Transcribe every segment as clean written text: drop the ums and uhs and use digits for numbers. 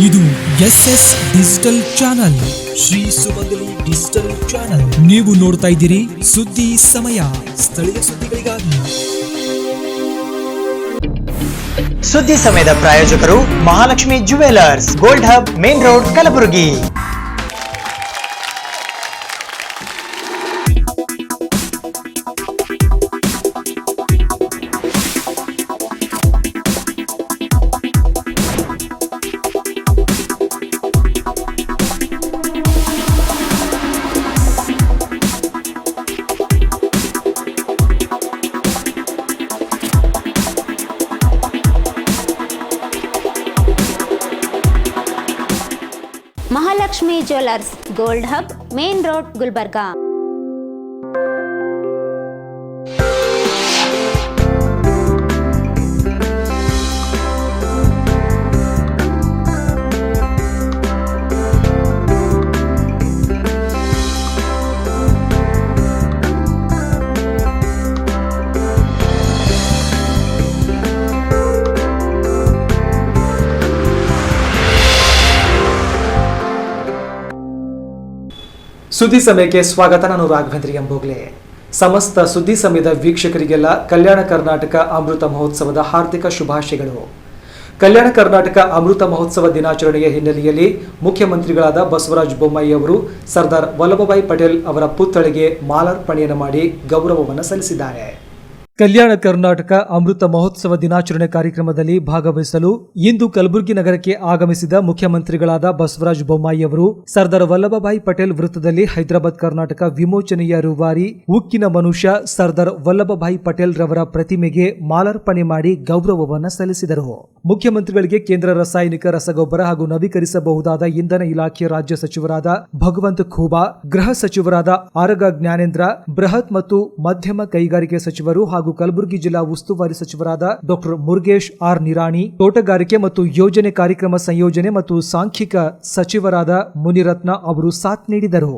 ಇದು SS digital channel, Shri ಸುಮಂಗಲಿ digital channel. ನೀವು ನೋಡ್ತಾ ಇದ್ದೀರಿ ಸುದ್ದಿ ಸಮಯ, ಸ್ಥಳೀಯ ಸುದ್ದಿಗಳಿಗಾಗಿ. ಸುದ್ದಿ ಸಮಯದ ಪ್ರಾಯೋಜಕರು Mahalakshmi jewellers, gold hub, main road, Kalaburagi. Mahalakshmi jewellers, gold hub, main road, Gulbarga. ಸುದ್ದಿ ಸಮಯಕ್ಕೆ ಸ್ವಾಗತ. ನಾನು ರಾಘವೇಂದ್ರ ಎಂಬೋಗ್ಲೆ. ಸಮಸ್ತ ಸುದ್ದಿ ಸಮಯದ ವೀಕ್ಷಕರಿಗೆಲ್ಲ ಕಲ್ಯಾಣ ಕರ್ನಾಟಕ ಅಮೃತ ಮಹೋತ್ಸವದ ಹಾರ್ದಿಕ ಶುಭಾಶಯಗಳು. ಕಲ್ಯಾಣ ಕರ್ನಾಟಕ ಅಮೃತ ಮಹೋತ್ಸವ ದಿನಾಚರಣೆಯ ಹಿನ್ನೆಲೆಯಲ್ಲಿ ಮುಖ್ಯಮಂತ್ರಿಗಳಾದ ಬಸವರಾಜ ಬೊಮ್ಮಾಯಿ ಅವರು ಸರ್ದಾರ್ ವಲ್ಲಭಭಾಯಿ ಪಟೇಲ್ ಅವರ ಪುತ್ಥಳಿಗೆ ಮಾಲಾರ್ಪಣೆಯನ್ನು ಮಾಡಿ ಗೌರವವನ್ನು ಸಲ್ಲಿಸಿದ್ದಾರೆ. ಕಲ್ಯಾಣ ಕರ್ನಾಟಕ ಅಮೃತ ಮಹೋತ್ಸವ ದಿನಾಚರಣೆ ಕಾರ್ಯಕ್ರಮದಲ್ಲಿ ಭಾಗವಹಿಸಲು ಇಂದು ಕಲಬುರಗಿ ನಗರಕ್ಕೆ ಆಗಮಿಸಿದ ಮುಖ್ಯಮಂತ್ರಿಗಳಾದ ಬಸವರಾಜ ಬೊಮ್ಮಾಯಿ ಅವರು ಸರ್ದಾರ್ ವಲ್ಲಭಭಾಯಿ ಪಟೇಲ್ ವೃತ್ತದಲ್ಲಿ ಹೈದರಾಬಾದ್ ಕರ್ನಾಟಕ ವಿಮೋಚನೆಯ ರೂವಾರಿ ಉಕ್ಕಿನ ಮನುಷ್ಯ ಸರ್ದಾರ್ ವಲ್ಲಭಭಾಯಿ ಪಟೇಲ್ ರವರ ಪ್ರತಿಮೆಗೆ ಮಾಲಾರ್ಪಣೆ ಮಾಡಿ ಗೌರವವನ್ನು ಸಲ್ಲಿಸಿದರು. ಮುಖ್ಯಮಂತ್ರಿಗಳಿಗೆ ಕೇಂದ್ರ ರಾಸಾಯನಿಕ ರಸಗೊಬ್ಬರ ಹಾಗೂ ನವೀಕರಿಸಬಹುದಾದ ಇಂಧನ ಇಲಾಖೆ ರಾಜ್ಯ ಸಚಿವರಾದ ಭಗವಂತ ಖೂಬಾ, ಗೃಹ ಸಚಿವರಾದ ಆರಗ ಜ್ಞಾನೇಂದ್ರ, ಬೃಹತ್ ಮತ್ತು ಮಧ್ಯಮ ಕೈಗಾರಿಕೆ ಸಚಿವರು ಹಾಗೂ ಕಲಬುರಗಿ ಜಿಲ್ಲಾ ಉಸ್ತುವಾರಿ ಸಚಿವರಾದ ಡಾ ಮುರುಗೇಶ್ ಆರ್ ನಿರಾಣಿ, ತೋಟಗಾರಿಕೆ ಮತ್ತು ಯೋಜನೆ ಕಾರ್ಯಕ್ರಮ ಸಂಯೋಜನೆ ಮತ್ತು ಸಾಂಖ್ಯಿಕ ಸಚಿವರಾದ ಮುನಿರತ್ನ ಅವರು ಸಾಥ್ ನೀಡಿದರು.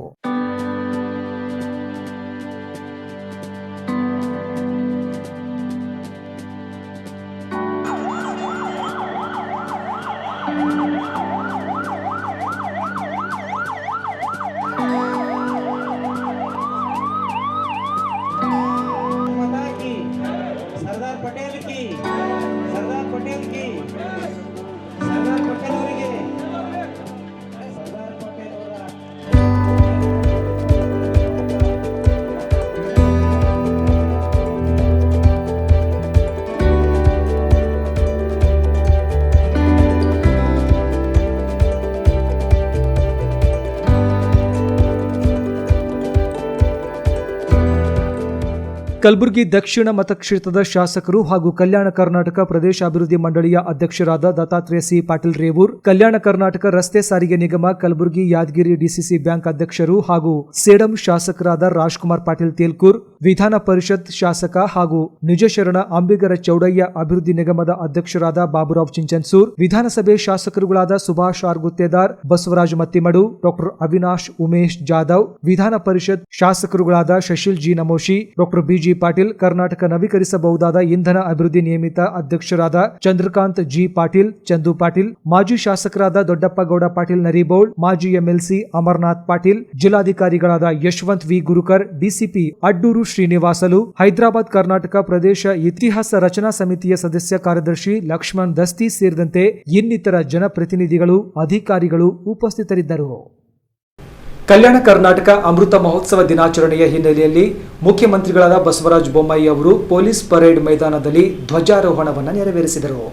ಕಲಬುರಗಿ ದಕ್ಷಿಣ ಮತಕ್ಷೇತ್ರದ ಶಾಸಕರು ಹಾಗೂ ಕಲ್ಯಾಣ ಕರ್ನಾಟಕ ಪ್ರದೇಶ ಅಭಿವೃದ್ಧಿ ಮಂಡಳಿಯ ಅಧ್ಯಕ್ಷರಾದ ದತ್ತಾತ್ರೇಯ ಸಿ ಪಾಟೀಲ್ ರೇವೂರ್, ಕಲ್ಯಾಣ ಕರ್ನಾಟಕ ರಸ್ತೆ ಸಾರಿಗೆ ನಿಗಮ ಕಲಬುರಗಿ ಯಾದಗಿರಿ ಡಿಸಿಸಿ ಬ್ಯಾಂಕ್ ಅಧ್ಯಕ್ಷರು ಹಾಗೂ ಸೇಡಂ ಶಾಸಕರಾದ ರಾಜ್ಕುಮಾರ್ ಪಾಟೀಲ್ ತೇಲ್ಕೂರ್, ವಿಧಾನ ಪರಿಷತ್ ಶಾಸಕ ಹಾಗೂ ನಿಜಶರಣ ಅಂಬಿಗರ ಚೌಡಯ್ಯ ಅಭಿವೃದ್ಧಿ ನಿಗಮದ ಅಧ್ಯಕ್ಷರಾದ ಬಾಬುರಾವ್ ಚಿಂಚನ್ಸೂರ್, ವಿಧಾನಸಭೆ ಶಾಸಕರುಗಳಾದ ಸುಭಾಷ್ ಆರ್ ಗುತ್ತೇದಾರ್, ಬಸವರಾಜ ಮತ್ತಿಮಡು, ಡಾ ಅವಿನಾಶ್ ಉಮೇಶ್ ಜಾಧವ್, ವಿಧಾನ ಪರಿಷತ್ ಶಾಸಕರುಗಳಾದ ಶಶಿಲ್ ಜಿ ನಮೋಶಿ, ಡಾ ಬಿಜಿ ಪಾಟೀಲ್, ಕರ್ನಾಟಕ ನವೀಕರಿಸಬಹುದಾದ ಇಂಧನ ಅಭಿವೃದ್ಧಿ ನಿಯಮಿತ ಅಧ್ಯಕ್ಷರಾದ ಚಂದ್ರಕಾಂತ್ ಜಿ ಪಾಟೀಲ್, ಚಂದು ಪಾಟೀಲ್, ಮಾಜಿ ಶಾಸಕರಾದ ದೊಡ್ಡಪ್ಪಗೌಡ ಪಾಟೀಲ್ ನರಿಬೋಳ್, ಮಾಜಿ ಎಂಎಲ್ಸಿ ಅಮರನಾಥ್ ಪಾಟೀಲ್, ಜಿಲ್ಲಾಧಿಕಾರಿಗಳಾದ ಯಶವಂತ್ ವಿ ಗುರುಕರ್, ಡಿಸಿಪಿ ಅಡ್ಡೂರು ಶ್ರೀನಿವಾಸಲು, ಹೈದರಾಬಾದ್ ಕರ್ನಾಟಕ ಪ್ರದೇಶ ಇತಿಹಾಸ ರಚನಾ ಸಮಿತಿಯ ಸದಸ್ಯ ಕಾರ್ಯದರ್ಶಿ ಲಕ್ಷ್ಮಣ್ ದಸ್ತಿ ಸೇರಿದಂತೆ ಇನ್ನಿತರ ಜನಪ್ರತಿನಿಧಿಗಳು, ಅಧಿಕಾರಿಗಳು ಉಪಸ್ಥಿತರಿದ್ದರು. ಕಲ್ಯಾಣ ಕರ್ನಾಟಕ ಅಮೃತ ಮಹೋತ್ಸವ ದಿನಾಚರಣೆಯ ಹಿನ್ನೆಲೆಯಲ್ಲಿ ಮುಖ್ಯಮಂತ್ರಿಗಳಾದ ಬಸವರಾಜ ಬೊಮ್ಮಾಯಿ ಅವರು ಪೊಲೀಸ್ ಪರೇಡ್ ಮೈದಾನದಲ್ಲಿ ಧ್ವಜಾರೋಹಣವನ್ನು ನೆರವೇರಿಸಿದರು.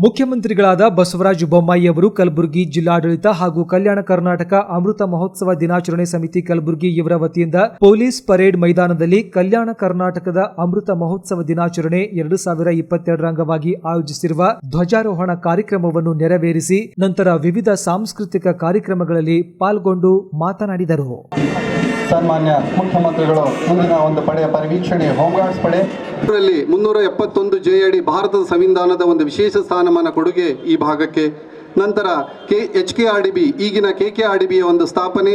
ಮುಖ್ಯಮಂತ್ರಿಗಳಾದ ಬಸವರಾಜ ಬೊಮ್ಮಾಯಿ ಅವರು ಕಲಬುರಗಿ ಜಿಲ್ಲಾಡಳಿತ ಹಾಗೂ ಕಲ್ಯಾಣ ಕರ್ನಾಟಕ ಅಮೃತ ಮಹೋತ್ಸವ ದಿನಾಚರಣೆ ಸಮಿತಿ ಕಲಬುರಗಿ ಇವರ ವತಿಯಿಂದ ಪೊಲೀಸ್ ಪರೇಡ್ ಮೈದಾನದಲ್ಲಿ ಕಲ್ಯಾಣ ಕರ್ನಾಟಕದ ಅಮೃತ ಮಹೋತ್ಸವ ದಿನಾಚರಣೆ 2022 ಅಂಗವಾಗಿ ಆಯೋಜಿಸಿರುವ ಧ್ವಜಾರೋಹಣ ಕಾರ್ಯಕ್ರಮವನ್ನು ನೆರವೇರಿಸಿ ನಂತರ ವಿವಿಧ ಸಾಂಸ್ಕೃತಿಕ ಕಾರ್ಯಕ್ರಮಗಳಲ್ಲಿ ಪಾಲ್ಗೊಂಡು ಮಾತನಾಡಿದರು. ಸನ್ಮಾನ್ಯ ಮುಖ್ಯಮಂತ್ರಿಗಳು ಮುಂದಿನ ಒಂದು ಪಡೆಯ ಪರಿವೀಕ್ಷಣೆ ಹೋಮ್ಗಾರ್ಡ್ಸ್ ಪಡೆ 371 ಜೆ ಅಡಿ ಭಾರತದ ಸಂವಿಧಾನದ ಒಂದು ವಿಶೇಷ ಸ್ಥಾನಮಾನ ಕೊಡುಗೆ ಈ ಭಾಗಕ್ಕೆ. ನಂತರ HKRDB ಈಗಿನ KKRDBಯ ಒಂದು ಸ್ಥಾಪನೆ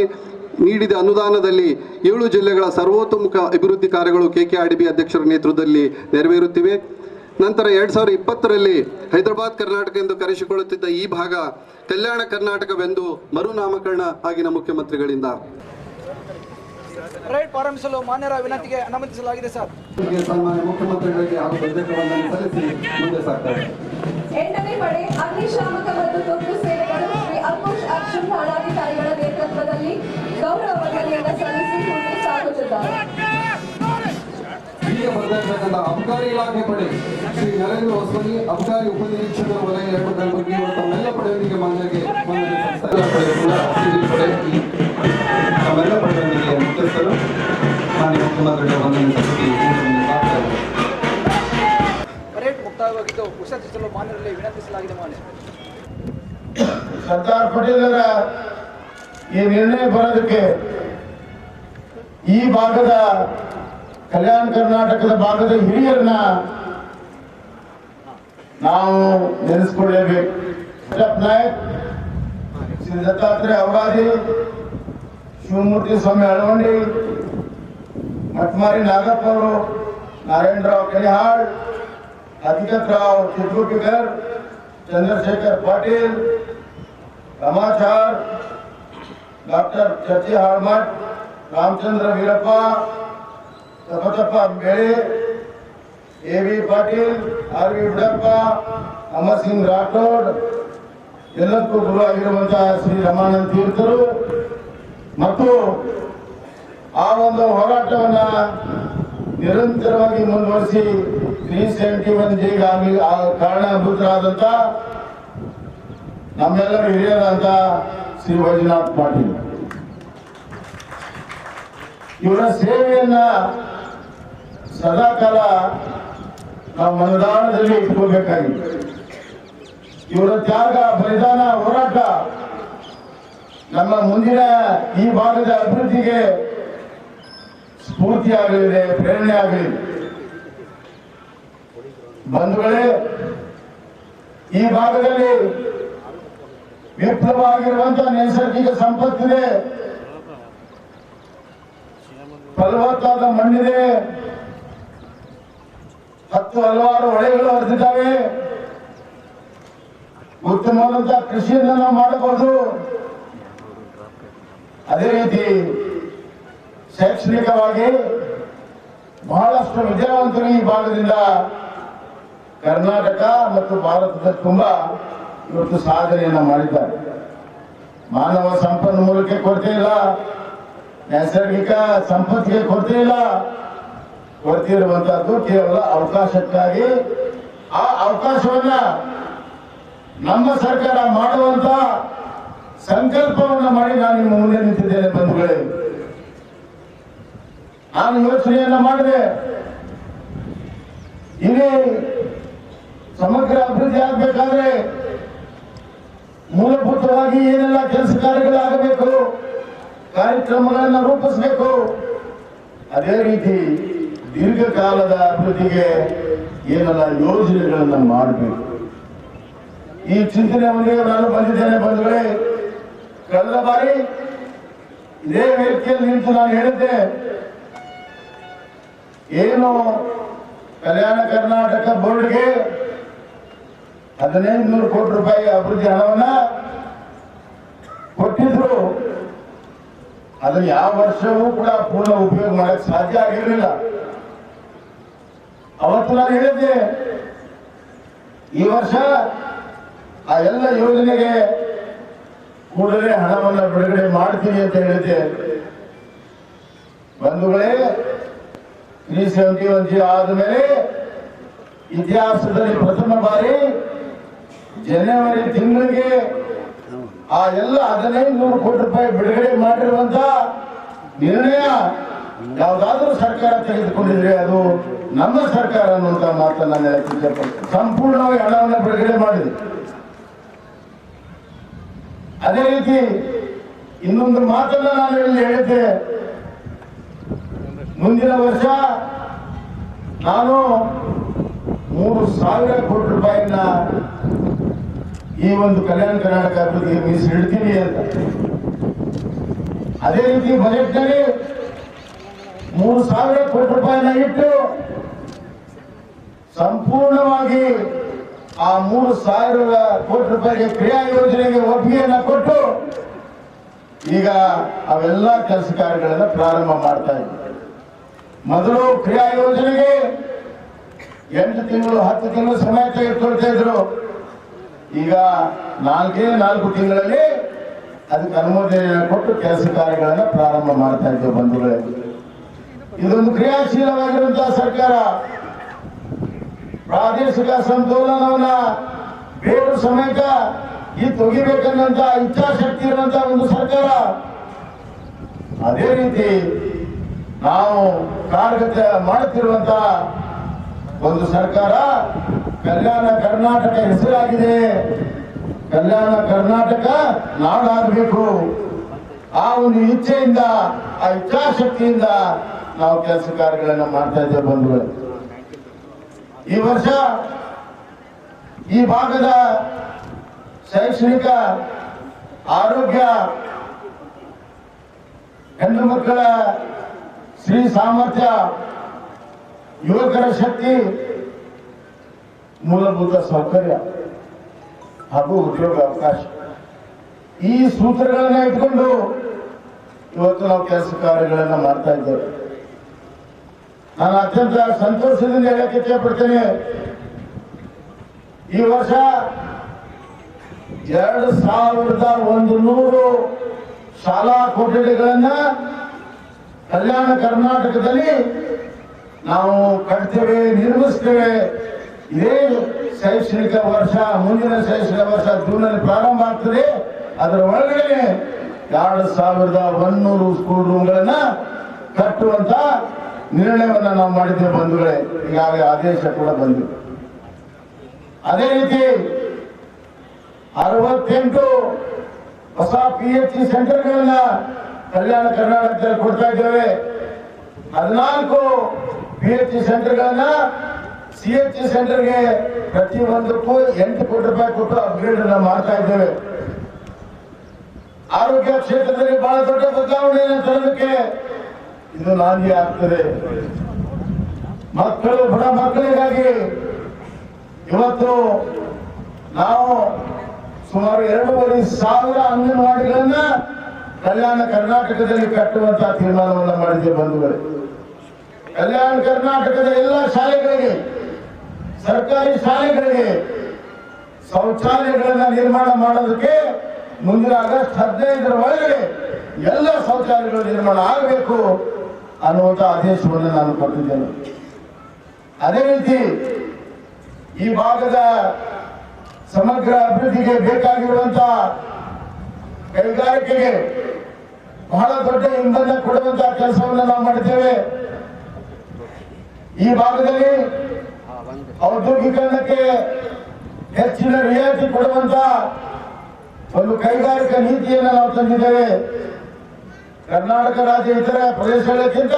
ನೀಡಿದ ಅನುದಾನದಲ್ಲಿ 7 ಜಿಲ್ಲೆಗಳ ಸರ್ವತೋಮುಖ ಅಭಿವೃದ್ಧಿ ಕಾರ್ಯಗಳು KKRDB ಅಧ್ಯಕ್ಷರ ನೇತೃತ್ವದಲ್ಲಿ ನೆರವೇರುತ್ತಿವೆ. ನಂತರ 2020ರಲ್ಲಿ ಹೈದರಾಬಾದ್ ಕರ್ನಾಟಕ ಎಂದು ಕರೆಸಿಕೊಳ್ಳುತ್ತಿದ್ದ ಈ ಭಾಗ ಕಲ್ಯಾಣ ಕರ್ನಾಟಕವೆಂದು ಮರುನಾಮಕರಣ ಆಗಿನ ಮುಖ್ಯಮಂತ್ರಿಗಳಿಂದ ರೈಟ್ ಪ್ರಾರಂಭಿಸಲು ಮಾನ್ಯರ ವಿನಂತಿಗೆ ಅನುಮತಿಸಲಾಗಿದೆ ಸರ್. ಸನ್ಮಾನ್ಯ ಮುಖ್ಯಮಂತ್ರಿಗಳಿಗೆ ಹಾಗೂ ವಂದನೆ ಸಲ್ಲಿಸಿ ಮುಂದೆ ಸಾಗ್ತಾರೆ. 8ನೇ ಪಡೆ ಅಗ್ನಿಶಾಮಕ ಮತ್ತು ತುರ್ತು ಸೇವೆಗಳು ಶ್ರೀ ಅಂಕುಶ್ ಅರ್ಜುನ್ ಠಾಣಾಧಿಕಾರಿಗಳ ನೇತೃತ್ವದಲ್ಲಿ ಗೌರವ ವಂದನೆಯನ್ನು ಸಲ್ಲಿಸಿ ಮುಂದೆ ಸಾಗುತ್ತಿದ್ದಾರೆ. ಹೀಗೆ ಬರತಕ್ಕಂಥ ಅಬಕಾರಿ ಇಲಾಖೆ ಪಡೆ ಶ್ರೀ ನರೇಂದ್ರ ಹೊಸಮನಿ ಅಬಕಾರಿ ಉಪನಿರೀಕ್ಷಕರ ವಲಯ 2 ಕಲಬುರಗಿ ಇವರು ತಮ್ಮೆಲ್ಲ ಪಡೆಯವರಿಗೆ ಮಾನ್ಯಗೆ ವಂದನೆ ಸಲ್ಲಿಸುತ್ತಾರೆ. ತಮ್ಮೆಲ್ಲ ಪಡೆಯವರಿಗೆ ಮುಖ್ಯಸ್ಥರು ಮಾನ್ಯ ಮುಖ್ಯಮಂತ್ರಿಗಳ ವಂದನೆ ಸಲ್ಲಿಸಿ ಪರೇಡ್ ಮುಕ್ತಾಯವಾಗಿದ್ದು ವಿಸರ್ಜಿಸಲು ಮಾನ್ಯರಲ್ಲಿ ವಿನಂತಿಸಲಾಗಿದೆ. ಮಾನ್ಯ ಸರ್ದಾರ್ ಪಟೇಲರ ಈ ನಿರ್ಣಯ ಬರೋದಕ್ಕೆ ಈ ಭಾಗದ ಕಲ್ಯಾಣ ಕರ್ನಾಟಕದ ಭಾಗದ ಹಿರಿಯರನ್ನ ನಾವು ನೆನೆಸ್ಕೊಳ್ಳೇಬೇಕು. ನಾಯಕ್, ಶ್ರೀ ದತ್ತಾತ್ರೇಯ ಅವರಾದಿ, ಶಿವಮೂರ್ತಿ ಸ್ವಾಮಿ ಅಳವಂಡಿ, ಮಟ್ಮಾರಿ ನಾಗಪ್ಪ ಅವರು, ನಾರಾಯಣರಾವ್ ಕೆಲಿಹಾಳ್, ಹಕಿಕತ್ರಾವ್ ಚಿತ್ರೂಟಿಕರ್, ಚಂದ್ರಶೇಖರ್ ಪಾಟೀಲ್, ರಮಾಚಾರ್, ಡಾಕ್ಟರ್ ಚರ್ಚಿ ಹಾಳ್ಮಠ್, ರಾಮಚಂದ್ರ ವೀರಪ್ಪ, ತಪತಪ್ಪ ಬೆಳೆ, ಎ.ವಿ. ಪಾಟೀಲ್, ಆರ್.ವಿ. ಬಿಡಪ್ಪ, ಅಮರ್ ಸಿಂಗ್ ರಾಠೋಡ್, ಎಲ್ಲಕ್ಕೂ ಗುರು ಆಗಿರುವಂತಹ ಶ್ರೀ ರಮಾನಂದ ತೀರ್ಥರು ಮತ್ತು ಆ ಒಂದು ಹೋರಾಟವನ್ನ ನಿರಂತರವಾಗಿ ಮುಂದುವರಿಸಿ 371 ಜೆಗಾಗಿ ಕಾರಣಭೂತರಾದಂಥ ನಮ್ಮೆಲ್ಲರ ಹಿರಿಯರಾದಂಥ ಶ್ರೀ ವೈಜನಾಥ್ ಪಾಟೀಲ್ ಇವರ ಸೇವೆಯನ್ನ ಸದಾಕಾಲ ನಾವು ಮನದಾಳದಲ್ಲಿ ಇಟ್ಕೋಬೇಕಾಗಿದೆ. ಇವರ ತ್ಯಾಗ, ಬಲಿದಾನ, ಹೋರಾಟ ನಮ್ಮ ಮುಂದಿನ ಈ ಭಾಗದ ಅಭಿವೃದ್ಧಿಗೆ ಸ್ಫೂರ್ತಿ ಆಗಲಿದೆ, ಪ್ರೇರಣೆ ಆಗಲಿದೆ. ಬಂಧುಗಳೇ, ಈ ಭಾಗದಲ್ಲಿ ವಿಪ್ಲವ ಆಗಿರುವಂತಹ ನೈಸರ್ಗಿಕ ಸಂಪತ್ತಿದೆ, ಫಲವತ್ತಾದ ಮಣ್ಣಿದೆ, ಹಲವಾರು ಹೊಳೆಗಳು ಹರಿದಿದ್ದಾವೆ. ಉತ್ತಮವಾದಂತಹ ಕೃಷಿಯನ್ನು ನಾವು ಮಾಡಬಹುದು. ಅದೇ ರೀತಿ ಶೈಕ್ಷಣಿಕವಾಗಿ ಬಹಳಷ್ಟು ವಿದ್ಯಾವಂತರು ಈ ಭಾಗದಿಂದ ಕರ್ನಾಟಕ ಮತ್ತು ಭಾರತದ ತುಂಬಾ ಇವತ್ತು ಸಾಧನೆಯನ್ನು ಮಾಡಿದ್ದಾರೆ. ಮಾನವ ಸಂಪನ್ಮೂಲಕ್ಕೆ ಕೊರತೆ ಇಲ್ಲ, ನೈಸರ್ಗಿಕ ಸಂಪತ್ತಿಗೆ ಕೊರತೆ ಇಲ್ಲ. ಕೊರತೆ ಇರುವಂತಹದ್ದು ಕೇವಲ ಅವಕಾಶಕ್ಕಾಗಿ. ಆ ಅವಕಾಶವನ್ನ ನಮ್ಮ ಸರ್ಕಾರ ಮಾಡುವಂತ ಸಂಕಲ್ಪವನ್ನ ಮಾಡಿ ನಾನು ನಿಮ್ಮ ಮುಂದೆ ನಿಂತಿದ್ದೇನೆ. ಬಂಧುಗಳೇ, ನಾನು ಯೋಚನೆಯನ್ನ ಮಾಡಿದೆ, ಇಲ್ಲಿ ಸಮಗ್ರ ಅಭಿವೃದ್ಧಿ ಆಗಬೇಕಾದ್ರೆ ಮೂಲಭೂತವಾಗಿ ಏನೆಲ್ಲ ಕೆಲಸ ಕಾರ್ಯಗಳಾಗಬೇಕು, ಕಾರ್ಯಕ್ರಮಗಳನ್ನು ರೂಪಿಸಬೇಕು. ಅದೇ ರೀತಿ ದೀರ್ಘಕಾಲದ ಅಭಿವೃದ್ಧಿಗೆ ಏನೆಲ್ಲ ಯೋಜನೆಗಳನ್ನು ಮಾಡಬೇಕು. ಈ ಚಿಂತನೆಯವರಿಗೆ ನಾನು ಬಂದಿದ್ದೇನೆ. ಬಂಧುಗಳೇ, ಕಳೆದ ಬಾರಿ ಇದೇ ವೇದಿಕೆಯಲ್ಲಿ ನಿಂತು ನಾನು ಹೇಳಿದ್ದೆ, ಏನು ಕಲ್ಯಾಣ ಕರ್ನಾಟಕ ಬೋರ್ಡ್ಗೆ 1500 ಕೋಟಿ ರೂಪಾಯಿ ಅಭಿವೃದ್ಧಿ ಹಣವನ್ನ ಕೊಟ್ಟಿದ್ರು. ಅದನ್ನು ಯಾವ ವರ್ಷವೂ ಕೂಡ ಪೂರ್ಣ ಉಪಯೋಗ ಮಾಡಕ್ಕೆ ಸಾಧ್ಯ ಆಗಿರಲಿಲ್ಲ. ಅವತ್ತು ನಾನು ಹೇಳಿದ್ದೆ, ಈ ವರ್ಷ ಆ ಎಲ್ಲ ಯೋಜನೆಗೆ ಕೂಡಲೇ ಹಣವನ್ನು ಬಿಡುಗಡೆ ಮಾಡ್ತೀನಿ ಅಂತ ಹೇಳಿದ್ದೆ. ಬಂಧುಗಳೇ, 371 ಆದಮೇಲೆ ಇತಿಹಾಸದಲ್ಲಿ ಪ್ರಥಮ ಬಾರಿ ಜನವರಿ ತಿಂಗಳಿಗೆ ಆ ಎಲ್ಲ 1500 ಕೋಟಿ ರೂಪಾಯಿ ಬಿಡುಗಡೆ ಮಾಡಿರುವಂತ ನಿರ್ಣಯ ಯಾವುದಾದ್ರೂ ಸರ್ಕಾರ ತೆಗೆದುಕೊಂಡಿದ್ರೆ ಅದು ನಮ್ಮ ಸರ್ಕಾರ ಅನ್ನುವಂತ ಮಾತನ್ನ ನಾನು ಹೇಳಕ್ಕೆ ಸಂಪೂರ್ಣವಾಗಿ ಹಣವನ್ನು ಬಿಡುಗಡೆ ಮಾಡಿದೆ. ಅದೇ ರೀತಿ ಇನ್ನೊಂದು ಮಾತನ್ನ ನಾನು ಇಲ್ಲಿ ಹೇಳಿದ್ದೆ, ಮುಂದಿನ ವರ್ಷ ನಾನು 3,000 ಕೋಟಿ ರೂಪಾಯಿನ ಈ ಒಂದು ಕಲ್ಯಾಣ ಕರ್ನಾಟಕ ಅಭಿವೃದ್ಧಿಗೆ ಮೀಸಲಿಡ್ತೀನಿ ಅಂತ. ಅದೇ ರೀತಿ ಬಜೆಟ್ನಲ್ಲಿ 3,000 ಕೋಟಿ ರೂಪಾಯಿನ ಇಟ್ಟು ಸಂಪೂರ್ಣವಾಗಿ ಆ 3,000 ಕೋಟಿ ರೂಪಾಯಿಗೆ ಕ್ರಿಯಾ ಯೋಜನೆಗೆ ಒಪ್ಪಿಗೆಯನ್ನ ಕೊಟ್ಟು ಈಗ ಅವೆಲ್ಲ ಕೆಲಸ ಕಾರ್ಯಗಳನ್ನ ಪ್ರಾರಂಭ ಮಾಡ್ತಾ ಇದ್ದೀವಿ. ಮೊದಲು ಕ್ರಿಯಾ ಯೋಜನೆಗೆ 8 ತಿಂಗಳು 10 ತಿಂಗಳು ಸಮಯ ತೆಗೆದುಕೊಳ್ತಾ ಇದ್ರು. ಈಗ 4 ತಿಂಗಳಲ್ಲಿ ಅದಕ್ಕೆ ಅನುಮೋದನೆ ಕೊಟ್ಟು ಕೆಲಸ ಕಾರ್ಯಗಳನ್ನ ಪ್ರಾರಂಭ ಮಾಡ್ತಾ ಇದ್ದೇವೆ ಬಂಧುಗಳೇ. ಇದೊಂದು ಕ್ರಿಯಾಶೀಲವಾಗಿರುವಂತಹ ಸರ್ಕಾರ. ಪ್ರಾದೇಶಿಕ ಸಮತೋಲನವನ್ನ ಬೇರು ಸಮೇತ ಈ ತೆಗಿಬೇಕನ್ನಂತ ಇಚ್ಛಾಶಕ್ತಿ ಇರುವಂತಹ ಒಂದು ಸರ್ಕಾರ. ಅದೇ ರೀತಿ ನಾವು ಕಾರ್ಯಗತ ಮಾಡುತ್ತಿರುವಂತಹ ಒಂದು ಸರ್ಕಾರ ಕಲ್ಯಾಣ ಕರ್ನಾಟಕ ಹೆಸರಾಗಿದೆ. ಕಲ್ಯಾಣ ಕರ್ನಾಟಕ ನಾಡಾಗಬೇಕು. ಆ ಒಂದು ಇಚ್ಛೆಯಿಂದ, ಆ ಇಚ್ಛಾಶಕ್ತಿಯಿಂದ ನಾವು ಕೆಲಸ ಕಾರ್ಯಗಳನ್ನು ಮಾಡ್ತಾ ಇದ್ದೇವೆ ಬಂಧುಗಳೇ. ಈ ವರ್ಷ ಈ ಭಾಗದ ಶೈಕ್ಷಣಿಕ, ಆರೋಗ್ಯ, ಹೆಣ್ಣು ಮಕ್ಕಳ ಸ್ತ್ರೀ ಸಾಮರ್ಥ್ಯ, ಯುವಕರ ಶಕ್ತಿ, ಮೂಲಭೂತ ಸೌಕರ್ಯ ಹಾಗೂ ಉದ್ಯೋಗ ಅವಕಾಶ, ಈ ಸೂತ್ರಗಳನ್ನ ಇಟ್ಕೊಂಡು ಇವತ್ತು ನಾವು ಕೆಲಸ ಕಾರ್ಯಗಳನ್ನ ಮಾಡ್ತಾ ಇದ್ದೇವೆ. ನಾನು ಅತ್ಯಂತ ಸಂತೋಷದಿಂದ ಹೇಳಕ್ಕೆ ಇಚ್ಛೆಪಡ್ತೇನೆ, ಈ ವರ್ಷ 2100 ಶಾಲಾ ಕೊಠಡಿಗಳನ್ನ ಕಲ್ಯಾಣ ಕರ್ನಾಟಕದಲ್ಲಿ ನಾವು ಕಟ್ತೇವೆ, ನಿರ್ಮಿಸ್ತೇವೆ. ಇದೇ ಶೈಕ್ಷಣಿಕ ವರ್ಷ, ಮುಂದಿನ ಶೈಕ್ಷಣಿಕ ವರ್ಷ ಜೂನ್ನಲ್ಲಿ ಪ್ರಾರಂಭ ಆಗ್ತದೆ. ಅದರ ಒಳಗಡೆ 2100 ಸ್ಕೂಲ್ ರೂಮ್ಗಳನ್ನ ಕಟ್ಟುವಂತ ನಿರ್ಣಯವನ್ನ ನಾವು ಮಾಡಿದ್ದೇವೆ ಬಂಧುಗಳೇ. ಈಗಾಗಲೇ ಆದೇಶ ಕೂಡ ಬಂದಿದೆ. ಅದೇ ರೀತಿ 68 ಹೊಸ PHC ಸೆಂಟರ್ಗಳನ್ನ ಕಲ್ಯಾಣ ಕರ್ನಾಟಕದಲ್ಲಿ ಕೊಡ್ತಾ ಇದ್ದೇವೆ. 14 PHC ಸೆಂಟರ್ಗಳನ್ನ CHC ಸೆಂಟರ್ಗೆ ಪ್ರತಿಯೊಂದಕ್ಕೂ 8 ಕೋಟಿ ರೂಪಾಯಿ ಕೊಟ್ಟು ಅಪ್ಗ್ರೇಡ್ ಅನ್ನ ಮಾಡ್ತಾ ಇದ್ದೇವೆ. ಆರೋಗ್ಯ ಕ್ಷೇತ್ರದಲ್ಲಿ ಬಹಳ ದೊಡ್ಡ ಬದಲಾವಣೆಯನ್ನು ತರೋದಕ್ಕೆ ಇದು ನಾಂದಿ ಆಗ್ತದೆ. ಮಕ್ಕಳು, ಬಡ ಮಕ್ಕಳಿಗಾಗಿ ಇವತ್ತು ನಾವು ಸುಮಾರು 2,500 ಅಂಗನವಾಡಿಗಳನ್ನ ಕಲ್ಯಾಣ ಕರ್ನಾಟಕದಲ್ಲಿ ಕಟ್ಟುವಂತಹ ತೀರ್ಮಾನವನ್ನ ಮಾಡಿದ್ದೇವೆ ಬಂಧುಗಳೇ. ಕಲ್ಯಾಣ ಕರ್ನಾಟಕದ ಎಲ್ಲ ಶಾಲೆಗಳಿಗೆ, ಸರ್ಕಾರಿ ಶಾಲೆಗಳಿಗೆ ಶೌಚಾಲಯಗಳನ್ನ ನಿರ್ಮಾಣ ಮಾಡೋದಕ್ಕೆ ಮುಂದಿನ ಆಗಸ್ಟ್ 15ರ ಒಳಗಡೆ ಎಲ್ಲ ಶೌಚಾಲಯಗಳ ನಿರ್ಮಾಣ ಆಗಬೇಕು ಅನ್ನುವಂಥ ಆದೇಶವನ್ನು ನಾನು ಕೊಟ್ಟಿದ್ದೇನೆ. ಅದೇ ರೀತಿ ಈ ಭಾಗದ ಸಮಗ್ರ ಅಭಿವೃದ್ಧಿಗೆ ಬೇಕಾಗಿರುವಂತಹ ಕೈಗಾರಿಕೆಗೆ ಬಹಳ ದೊಡ್ಡ ಇಂಧನ ಕೊಡುವಂತಹ ಕೆಲಸವನ್ನು ನಾವು ಮಾಡಿದ್ದೇವೆ. ಈ ಭಾಗದಲ್ಲಿ ಔದ್ಯೋಗಿಕರಣಕ್ಕೆ ಹೆಚ್ಚಿನ ರಿಯಾಯಿತಿ ಕೊಡುವಂತ ಒಂದು ಕೈಗಾರಿಕಾ ನೀತಿಯನ್ನು ನಾವು ತಂದಿದ್ದೇವೆ. ಕರ್ನಾಟಕ ರಾಜ್ಯ ಇತರ ಪ್ರದೇಶಗಳಕ್ಕಿಂತ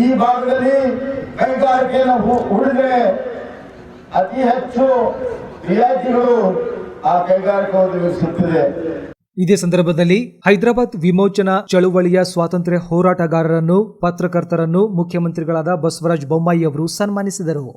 ಈ ಭಾಗದಲ್ಲಿ ಕೈಗಾರಿಕೆಯನ್ನು ಹೂಡಿದರೆ ಅತಿ ಹೆಚ್ಚು ರಿಯಾಯಿತಿಗಳು ಆ ಕೈಗಾರಿಕಾ ಉದ್ಯೋಗಕ್ಕೆ ಸಿಗ್ತದೆ. ಇದೇ ಸಂದರ್ಭದಲ್ಲಿ ಹೈದರಾಬಾದ್ ವಿಮೋಚನಾ ಚಳುವಳಿಯ ಸ್ವಾತಂತ್ರ್ಯ ಹೋರಾಟಗಾರರನ್ನು, ಪತ್ರಕರ್ತರನ್ನು ಮುಖ್ಯಮಂತ್ರಿಗಳಾದ ಬಸವರಾಜ ಬೊಮ್ಮಾಯಿ ಅವರು ಸನ್ಮಾನಿಸಿದರು.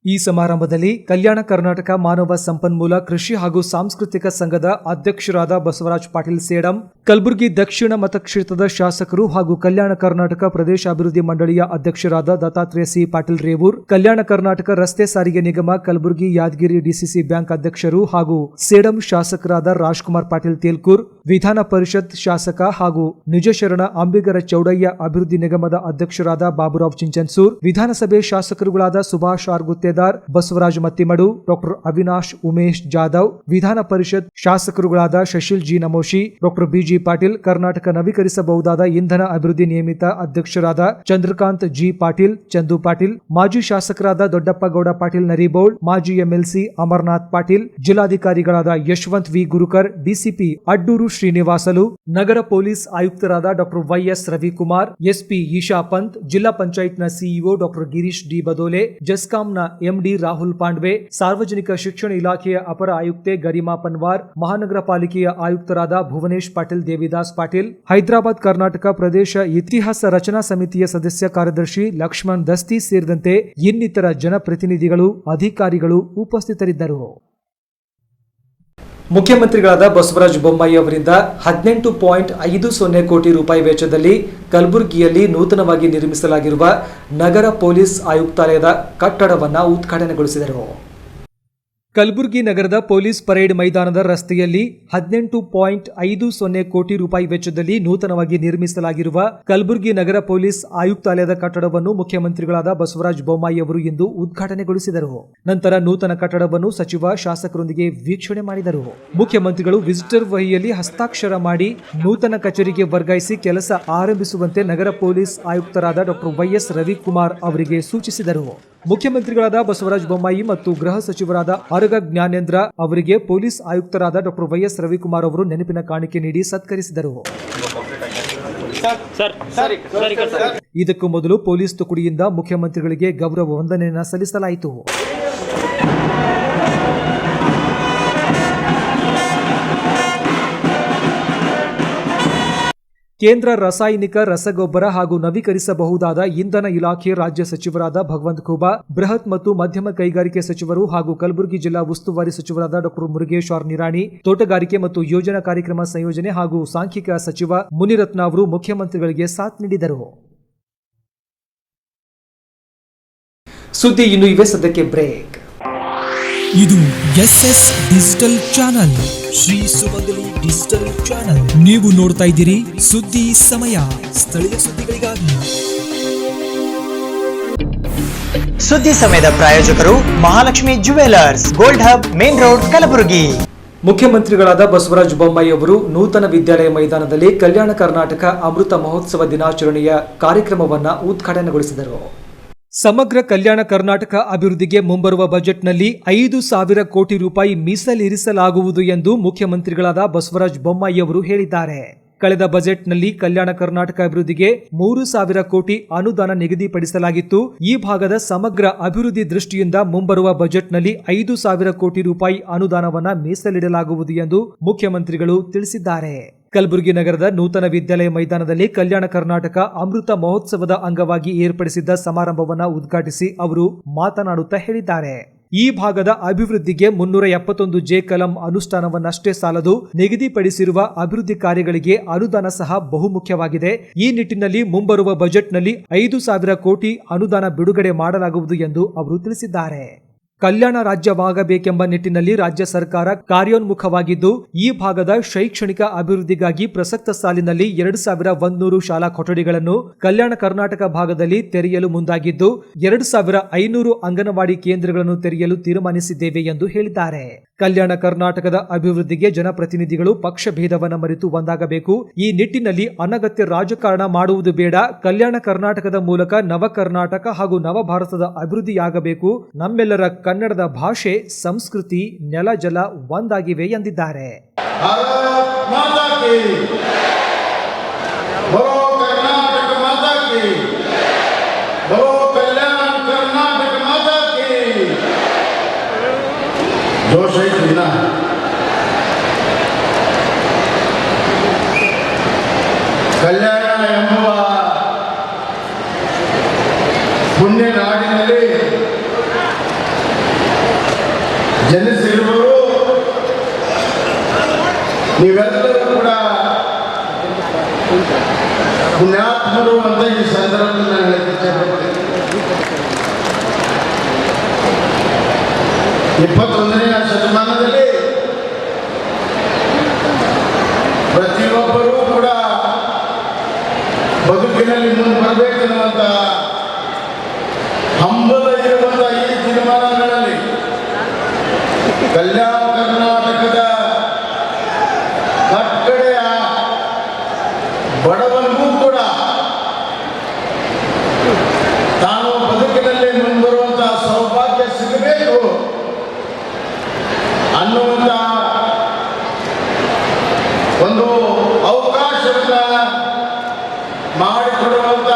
ಈ ಸಮಾರಂಭದಲ್ಲಿ ಕಲ್ಯಾಣ ಕರ್ನಾಟಕ ಮಾನವ ಸಂಪನ್ಮೂಲ ಕೃಷಿ ಹಾಗೂ ಸಾಂಸ್ಕೃತಿಕ ಸಂಘದ ಅಧ್ಯಕ್ಷರಾದ ಬಸವರಾಜ ಪಾಟೀಲ್ ಸೇಡಂ, ಕಲಬುರಗಿ ದಕ್ಷಿಣ ಮತಕ್ಷೇತ್ರದ ಶಾಸಕರು ಹಾಗೂ ಕಲ್ಯಾಣ ಕರ್ನಾಟಕ ಪ್ರದೇಶಾಭಿವೃದ್ಧಿ ಮಂಡಳಿಯ ಅಧ್ಯಕ್ಷರಾದ ದತ್ತಾತ್ರೇಯ ಸಿ ಪಾಟೀಲ್ ರೇವೂರ್, ಕಲ್ಯಾಣ ಕರ್ನಾಟಕ ರಸ್ತೆ ಸಾರಿಗೆ ನಿಗಮ ಕಲಬುರಗಿ ಯಾದಗಿರಿ ಡಿಸಿಸಿ ಬ್ಯಾಂಕ್ ಅಧ್ಯಕ್ಷರು ಹಾಗೂ ಸೇಡಂ ಶಾಸಕರಾದ ರಾಜ್ಕುಮಾರ್ ಪಾಟೀಲ್ ತೇಲ್ಕೂರ್, ವಿಧಾನ ಪರಿಷತ್ ಶಾಸಕ ಹಾಗೂ ನಿಜಶರಣ ಅಂಬಿಗರ ಚೌಡಯ್ಯ ಅಭಿವೃದ್ಧಿ ನಿಗಮದ ಅಧ್ಯಕ್ಷರಾದ ಬಾಬುರಾವ್ ಚಿಂಚನ್ಸೂರ್, ವಿಧಾನಸಭೆ ಶಾಸಕರುಗಳಾದ ಸುಭಾಷ್ ಆರ್ ಗುತ್ತೇದಾರ್, ಬಸವರಾಜ ಮತ್ತಿಮಡು, ಡಾಕ್ಟರ್ ಅವಿನಾಶ್ ಉಮೇಶ್ ಜಾಧವ್, ವಿಧಾನ ಪರಿಷತ್ ಶಾಸಕರುಗಳಾದ Shashil G Namoshi, doctor BG Patil, Karnataka ನವೀಕರಿಸಬಹುದಾದ ಇಂಧನ ಅಭಿವೃದ್ಧಿ ನಿಯಮಿತ ಅಧ್ಯಕ್ಷರಾದ ಚಂದ್ರಕಾಂತ್ ಜಿ ಪಾಟೀಲ್, ಚಂದು ಪಾಟೀಲ್, ಮಾಜಿ ಶಾಸಕರಾದ ದೊಡ್ಡಪ್ಪಗೌಡ ಪಾಟೀಲ್ ನರಿಬೋಳ್, ಮಾಜಿ ಎಂಎಲ್ಸಿ ಅಮರನಾಥ್ ಪಾಟೀಲ್, ಜಿಲ್ಲಾಧಿಕಾರಿಗಳಾದ ಯಶವಂತ್ ವಿ ಗುರುಕರ್, ಡಿಸಿಪಿ ಅಡ್ಡೂರು ಶ್ರೀನಿವಾಸಲು, ನಗರ ಪೊಲೀಸ್ ಆಯುಕ್ತರಾದ doctor YS Ravikumar, SP Isha Pant, ಜಿಲ್ಲಾ ಪಂಚಾಯತ್ನ CEO doctor Girish D Badole, ಜೆಸ್ಕಾಂನ ಎಂಡಿ ರಾಹುಲ್ ಪಾಂಡ್ವೆ, ಸಾರ್ವಜನಿಕ ಶಿಕ್ಷಣ ಇಲಾಖೆಯ ಅಪರ ಆಯುಕ್ತೆ ಗರಿಮಾ ಪನ್ವಾರ್, ಮಹಾನಗರ ಪಾಲಿಕೆಯ ಆಯುಕ್ತರಾದ ಭುವನೇಶ್ ಪಾಟೀಲ್ ದೇವಿದಾಸ್ ಪಾಟೀಲ್, ಹೈದರಾಬಾದ್ ಕರ್ನಾಟಕ ಪ್ರದೇಶ ಇತಿಹಾಸ ರಚನಾ ಸಮಿತಿಯ ಸದಸ್ಯ ಕಾರ್ಯದರ್ಶಿ ಲಕ್ಷ್ಮಣ್ ದಸ್ತಿ ಸೇರಿದಂತೆ ಇನ್ನಿತರ ಜನಪ್ರತಿನಿಧಿಗಳು, ಅಧಿಕಾರಿಗಳು ಉಪಸ್ಥಿತರಿದ್ದರು. ಮುಖ್ಯಮಂತ್ರಿಗಳಾದ ಬಸವರಾಜ ಬೊಮ್ಮಾಯಿ ಅವರಿಂದ 18.50 ಕೋಟಿ ರೂಪಾಯಿ ವೆಚ್ಚದಲ್ಲಿ ಕಲಬುರಗಿಯಲ್ಲಿ ನೂತನವಾಗಿ ನಿರ್ಮಿಸಲಾಗಿರುವ ನಗರ ಪೊಲೀಸ್ ಆಯುಕ್ತಾಲಯದ ಕಟ್ಟಡವನ್ನು ಉದ್ಘಾಟನೆಗೊಳಿಸಿದರು. ಕಲಬುರಗಿ ನಗರದ ಪೊಲೀಸ್ ಪರೇಡ್ ಮೈದಾನದ ರಸ್ತೆಯಲ್ಲಿ 18.50 ಕೋಟಿ ರೂಪಾಯಿ ವೆಚ್ಚದಲ್ಲಿ ನೂತನವಾಗಿ ನಿರ್ಮಿಸಲಾಗಿರುವ ಕಲಬುರಗಿ ನಗರ ಪೊಲೀಸ್ ಆಯುಕ್ತಾಲಯದ ಕಟ್ಟಡವನ್ನು ಮುಖ್ಯಮಂತ್ರಿಗಳಾದ ಬಸವರಾಜ ಬೊಮ್ಮಾಯಿ ಅವರು ಇಂದು ಉದ್ಘಾಟನೆಗೊಳಿಸಿದರು. ನಂತರ ನೂತನ ಕಟ್ಟಡವನ್ನು ಸಚಿವ ಶಾಸಕರೊಂದಿಗೆ ವೀಕ್ಷಣೆ ಮಾಡಿದರು. ಮುಖ್ಯಮಂತ್ರಿಗಳು ವಿಸಿಟರ್ ವಹಿಯಲ್ಲಿ ಹಸ್ತಾಕ್ಷರ ಮಾಡಿ ನೂತನ ಕಚೇರಿಗೆ ವರ್ಗಾಯಿಸಿ ಕೆಲಸ ಆರಂಭಿಸುವಂತೆ ನಗರ ಪೊಲೀಸ್ ಆಯುಕ್ತರಾದ ಡಾ ವೈಎಸ್ ರವಿಕುಮಾರ್ ಅವರಿಗೆ ಸೂಚಿಸಿದರು. ಮುಖ್ಯಮಂತ್ರಿಗಳಾದ ಬಸವರಾಜ ಬೊಮ್ಮಾಯಿ ಮತ್ತು ಗೃಹ ಸಚಿವರಾದ ಆರಗ ಜ್ಞಾನೇಂದ್ರ ಅವರಿಗೆ ಪೊಲೀಸ್ ಆಯುಕ್ತರಾದ ಡಾ ವೈಎಸ್ ರವಿಕುಮಾರ್ ಅವರು ನೆನಪಿನ ಕಾಣಿಕೆ ನೀಡಿ ಸತ್ಕರಿಸಿದರು. ಇದಕ್ಕೂ ಮೊದಲು ಪೊಲೀಸ್ ತುಕಡಿಯಿಂದ ಮುಖ್ಯಮಂತ್ರಿಗಳಿಗೆ ಗೌರವ ವಂದನೆಯನ್ನು ಸಲ್ಲಿಸಲಾಯಿತು. ಕೇಂದ್ರ ರಾಸಾಯನಿಕ ರಸಗೊಬ್ಬರ ಹಾಗೂ ನವೀಕರಿಸಬಹುದಾದ ಇಂಧನ ಇಲಾಖೆ ರಾಜ್ಯ ಸಚಿವರಾದ ಭಗವಂತ ಖೂಬಾ, ಬೃಹತ್ ಮತ್ತು ಮಧ್ಯಮ ಕೈಗಾರಿಕೆ ಸಚಿವರು ಹಾಗೂ ಕಲಬುರಗಿ ಜಿಲ್ಲಾ ಉಸ್ತುವಾರಿ ಸಚಿವರಾದ ಡಾ ಮುರುಗೇಶ್ ಆರ್ ನಿರಾಣಿ, ತೋಟಗಾರಿಕೆ ಮತ್ತು ಯೋಜನಾ ಕಾರ್ಯಕ್ರಮ ಸಂಯೋಜನೆ ಹಾಗೂ ಸಾಂಖ್ಯಿಕ ಸಚಿವ ಮುನಿರತ್ನ ಅವರು ಮುಖ್ಯಮಂತ್ರಿಗಳಿಗೆ ಸಾಥ್ ನೀಡಿದರು. ಸುದ್ದಿ ಇನ್ನು ಇವೆ, ಸದ್ಯಕ್ಕೆ ಬ್ರೇಕ್. ಇದು SS ಡಿಜಿಟಲ್ ಚಾನಲ್, ಶ್ರೀ ಸುಮಂಗಲಿ ಡಿಜಿಟಲ್ ಚಾನಲ್. ನೀವು ನೋಡ್ತಾ ಇದ್ದೀರಿ ಸುದ್ದಿ ಸಮಯ, ಸ್ಥಳೀಯ ಸುದ್ದಿಗಳಿಗಾಗಿ. ಸುದ್ದಿ ಸಮಯದ ಪ್ರಾಯೋಜಕರು Mahalakshmi jewellers, gold hub, main road, Kalaburagi. ಮುಖ್ಯಮಂತ್ರಿಗಳಾದ ಬಸವರಾಜ ಬೊಮ್ಮಾಯಿ ಅವರು ನೂತನ ವಿದ್ಯಾಲಯ ಮೈದಾನದಲ್ಲಿ ಕಲ್ಯಾಣ ಕರ್ನಾಟಕ ಅಮೃತ ಮಹೋತ್ಸವ ದಿನಾಚರಣೆಯ ಕಾರ್ಯಕ್ರಮವನ್ನು ಉದ್ಘಾಟನೆಗೊಳಿಸಿದರು. ಸಮಗ್ರ ಕಲ್ಯಾಣ ಕರ್ನಾಟಕ ಅಭಿವೃದ್ಧಿಗೆ ಮುಂಬರುವ ಬಜೆಟ್ನಲ್ಲಿ 5,000 ಕೋಟಿ ರೂಪಾಯಿ ಮೀಸಲಿರಿಸಲಾಗುವುದು ಎಂದು ಮುಖ್ಯಮಂತ್ರಿಗಳಾದ ಬಸವರಾಜ ಬೊಮ್ಮಾಯಿ ಅವರು ಹೇಳಿದ್ದಾರೆ. ಕಳೆದ ಬಜೆಟ್ನಲ್ಲಿ ಕಲ್ಯಾಣ ಕರ್ನಾಟಕ ಅಭಿವೃದ್ಧಿಗೆ 3,000 ಕೋಟಿ ಅನುದಾನ ನಿಗದಿಪಡಿಸಲಾಗಿತ್ತು. ಈ ಭಾಗದ ಸಮಗ್ರ ಅಭಿವೃದ್ಧಿ ದೃಷ್ಟಿಯಿಂದ ಮುಂಬರುವ ಬಜೆಟ್ನಲ್ಲಿ 5,000 ಕೋಟಿ ರೂಪಾಯಿ ಅನುದಾನವನ್ನ ಮೀಸಲಿಡಲಾಗುವುದು ಎಂದು ಮುಖ್ಯಮಂತ್ರಿಗಳು ತಿಳಿಸಿದ್ದಾರೆ. ಕಲಬುರಗಿ ನಗರದ ನೂತನ ವಿದ್ಯಾಲಯ ಮೈದಾನದಲ್ಲಿ ಕಲ್ಯಾಣ ಕರ್ನಾಟಕ ಅಮೃತ ಮಹೋತ್ಸವದ ಅಂಗವಾಗಿ ಏರ್ಪಡಿಸಿದ್ದ ಸಮಾರಂಭವನ್ನು ಉದ್ಘಾಟಿಸಿ ಅವರು ಮಾತನಾಡುತ್ತಾ ಹೇಳಿದ್ದಾರೆ. ಈ ಭಾಗದ ಅಭಿವೃದ್ಧಿಗೆ 371 ಕಲಂ ಅನುಷ್ಠಾನವನ್ನಷ್ಟೇ ಸಾಲದು, ನಿಗದಿಪಡಿಸಿರುವ ಅಭಿವೃದ್ಧಿ ಕಾರ್ಯಗಳಿಗೆ ಅನುದಾನ ಸಹ ಬಹುಮುಖ್ಯವಾಗಿದೆ. ಈ ನಿಟ್ಟಿನಲ್ಲಿ ಮುಂಬರುವ ಬಜೆಟ್ನಲ್ಲಿ 5,000 ಕೋಟಿ ಅನುದಾನ ಬಿಡುಗಡೆ ಮಾಡಲಾಗುವುದು ಎಂದು ಅವರು ತಿಳಿಸಿದ್ದಾರೆ. ಕಲ್ಯಾಣ ರಾಜ್ಯವಾಗಬೇಕೆಂಬ ನಿಟ್ಟಿನಲ್ಲಿ ರಾಜ್ಯ ಸರ್ಕಾರ ಕಾರ್ಯೋನ್ಮುಖವಾಗಿದ್ದು, ಈ ಭಾಗದ ಶೈಕ್ಷಣಿಕ ಅಭಿವೃದ್ಧಿಗಾಗಿ ಪ್ರಸಕ್ತ ಸಾಲಿನಲ್ಲಿ 2,100 ಶಾಲಾ ಕೊಠಡಿಗಳನ್ನು ಕಲ್ಯಾಣ ಕರ್ನಾಟಕ ಭಾಗದಲ್ಲಿ ತೆರೆಯಲು ಮುಂದಾಗಿದ್ದು, 2,500 ಅಂಗನವಾಡಿ ಕೇಂದ್ರಗಳನ್ನು ತೆರೆಯಲು ತೀರ್ಮಾನಿಸಿದ್ದೇವೆ ಎಂದು ಹೇಳಿದ್ದಾರೆ. ಕಲ್ಯಾಣ ಕರ್ನಾಟಕದ ಅಭಿವೃದ್ಧಿಗೆ ಜನಪ್ರತಿನಿಧಿಗಳು ಪಕ್ಷ ಭೇದವನ್ನು ಮರೆತು ಒಂದಾಗಬೇಕು. ಈ ನಿಟ್ಟಿನಲ್ಲಿ ಅನಗತ್ಯ ರಾಜಕಾರಣ ಮಾಡುವುದು ಬೇಡ. ಕಲ್ಯಾಣ ಕರ್ನಾಟಕದ ಮೂಲಕ ನವ ಕರ್ನಾಟಕ ಹಾಗೂ ನವ ಭಾರತದ ಅಭಿವೃದ್ಧಿಯಾಗಬೇಕು. ನಮ್ಮೆಲ್ಲರ ಕನ್ನಡದ ಭಾಷೆ, ಸಂಸ್ಕೃತಿ, ನೆಲ, ಜಲ ಒಂದಾಗಿವೆ ಎಂದಿದ್ದಾರೆ. ಕಲ್ಯಾಣ ಎಂಬುವ ಪುಣ್ಯ ನಾಡಿನಲ್ಲಿ ಜನಿಸಿರುವರು ನೀವೆಲ್ಲರೂ ಕೂಡ ಪುಣ್ಯಾತ್ಮರು ಅಂತ ಈ ಸಂದರ್ಭದಲ್ಲಿ ನಾನು ಹೇಳಕ್ಕೆ ಇಷ್ಟಪಡ್ತೀನಿ. 21ನೇ ಶತಮಾನದಲ್ಲಿ ಪ್ರತಿಯೊಬ್ಬರೂ ಕೂಡ ಬದುಕಿನಲ್ಲಿ ಮುಂದೆ ಬರಬೇಕೆನ್ನುವಂತ ಹಂಬಲ ಇರುವಂತ ಈ ತೀರ್ಮಾನಗಳಲ್ಲಿ ಕಲ್ಯಾಣ ಕರ್ನಾಟಕದ ಕಟ್ಟಡೆಯ ಬಡವನಿಗೂ ಕೂಡ ತಾನು ಬದುಕಿನಲ್ಲಿ ಮುಂಬರುವಂತಹ ಸೌಭಾಗ್ಯ ಸಿಗಬೇಕು ಅನ್ನುವಂತ ಒಂದು ಅವಕಾಶವನ್ನ ಮಾಡಿಕೊಡುವಂತ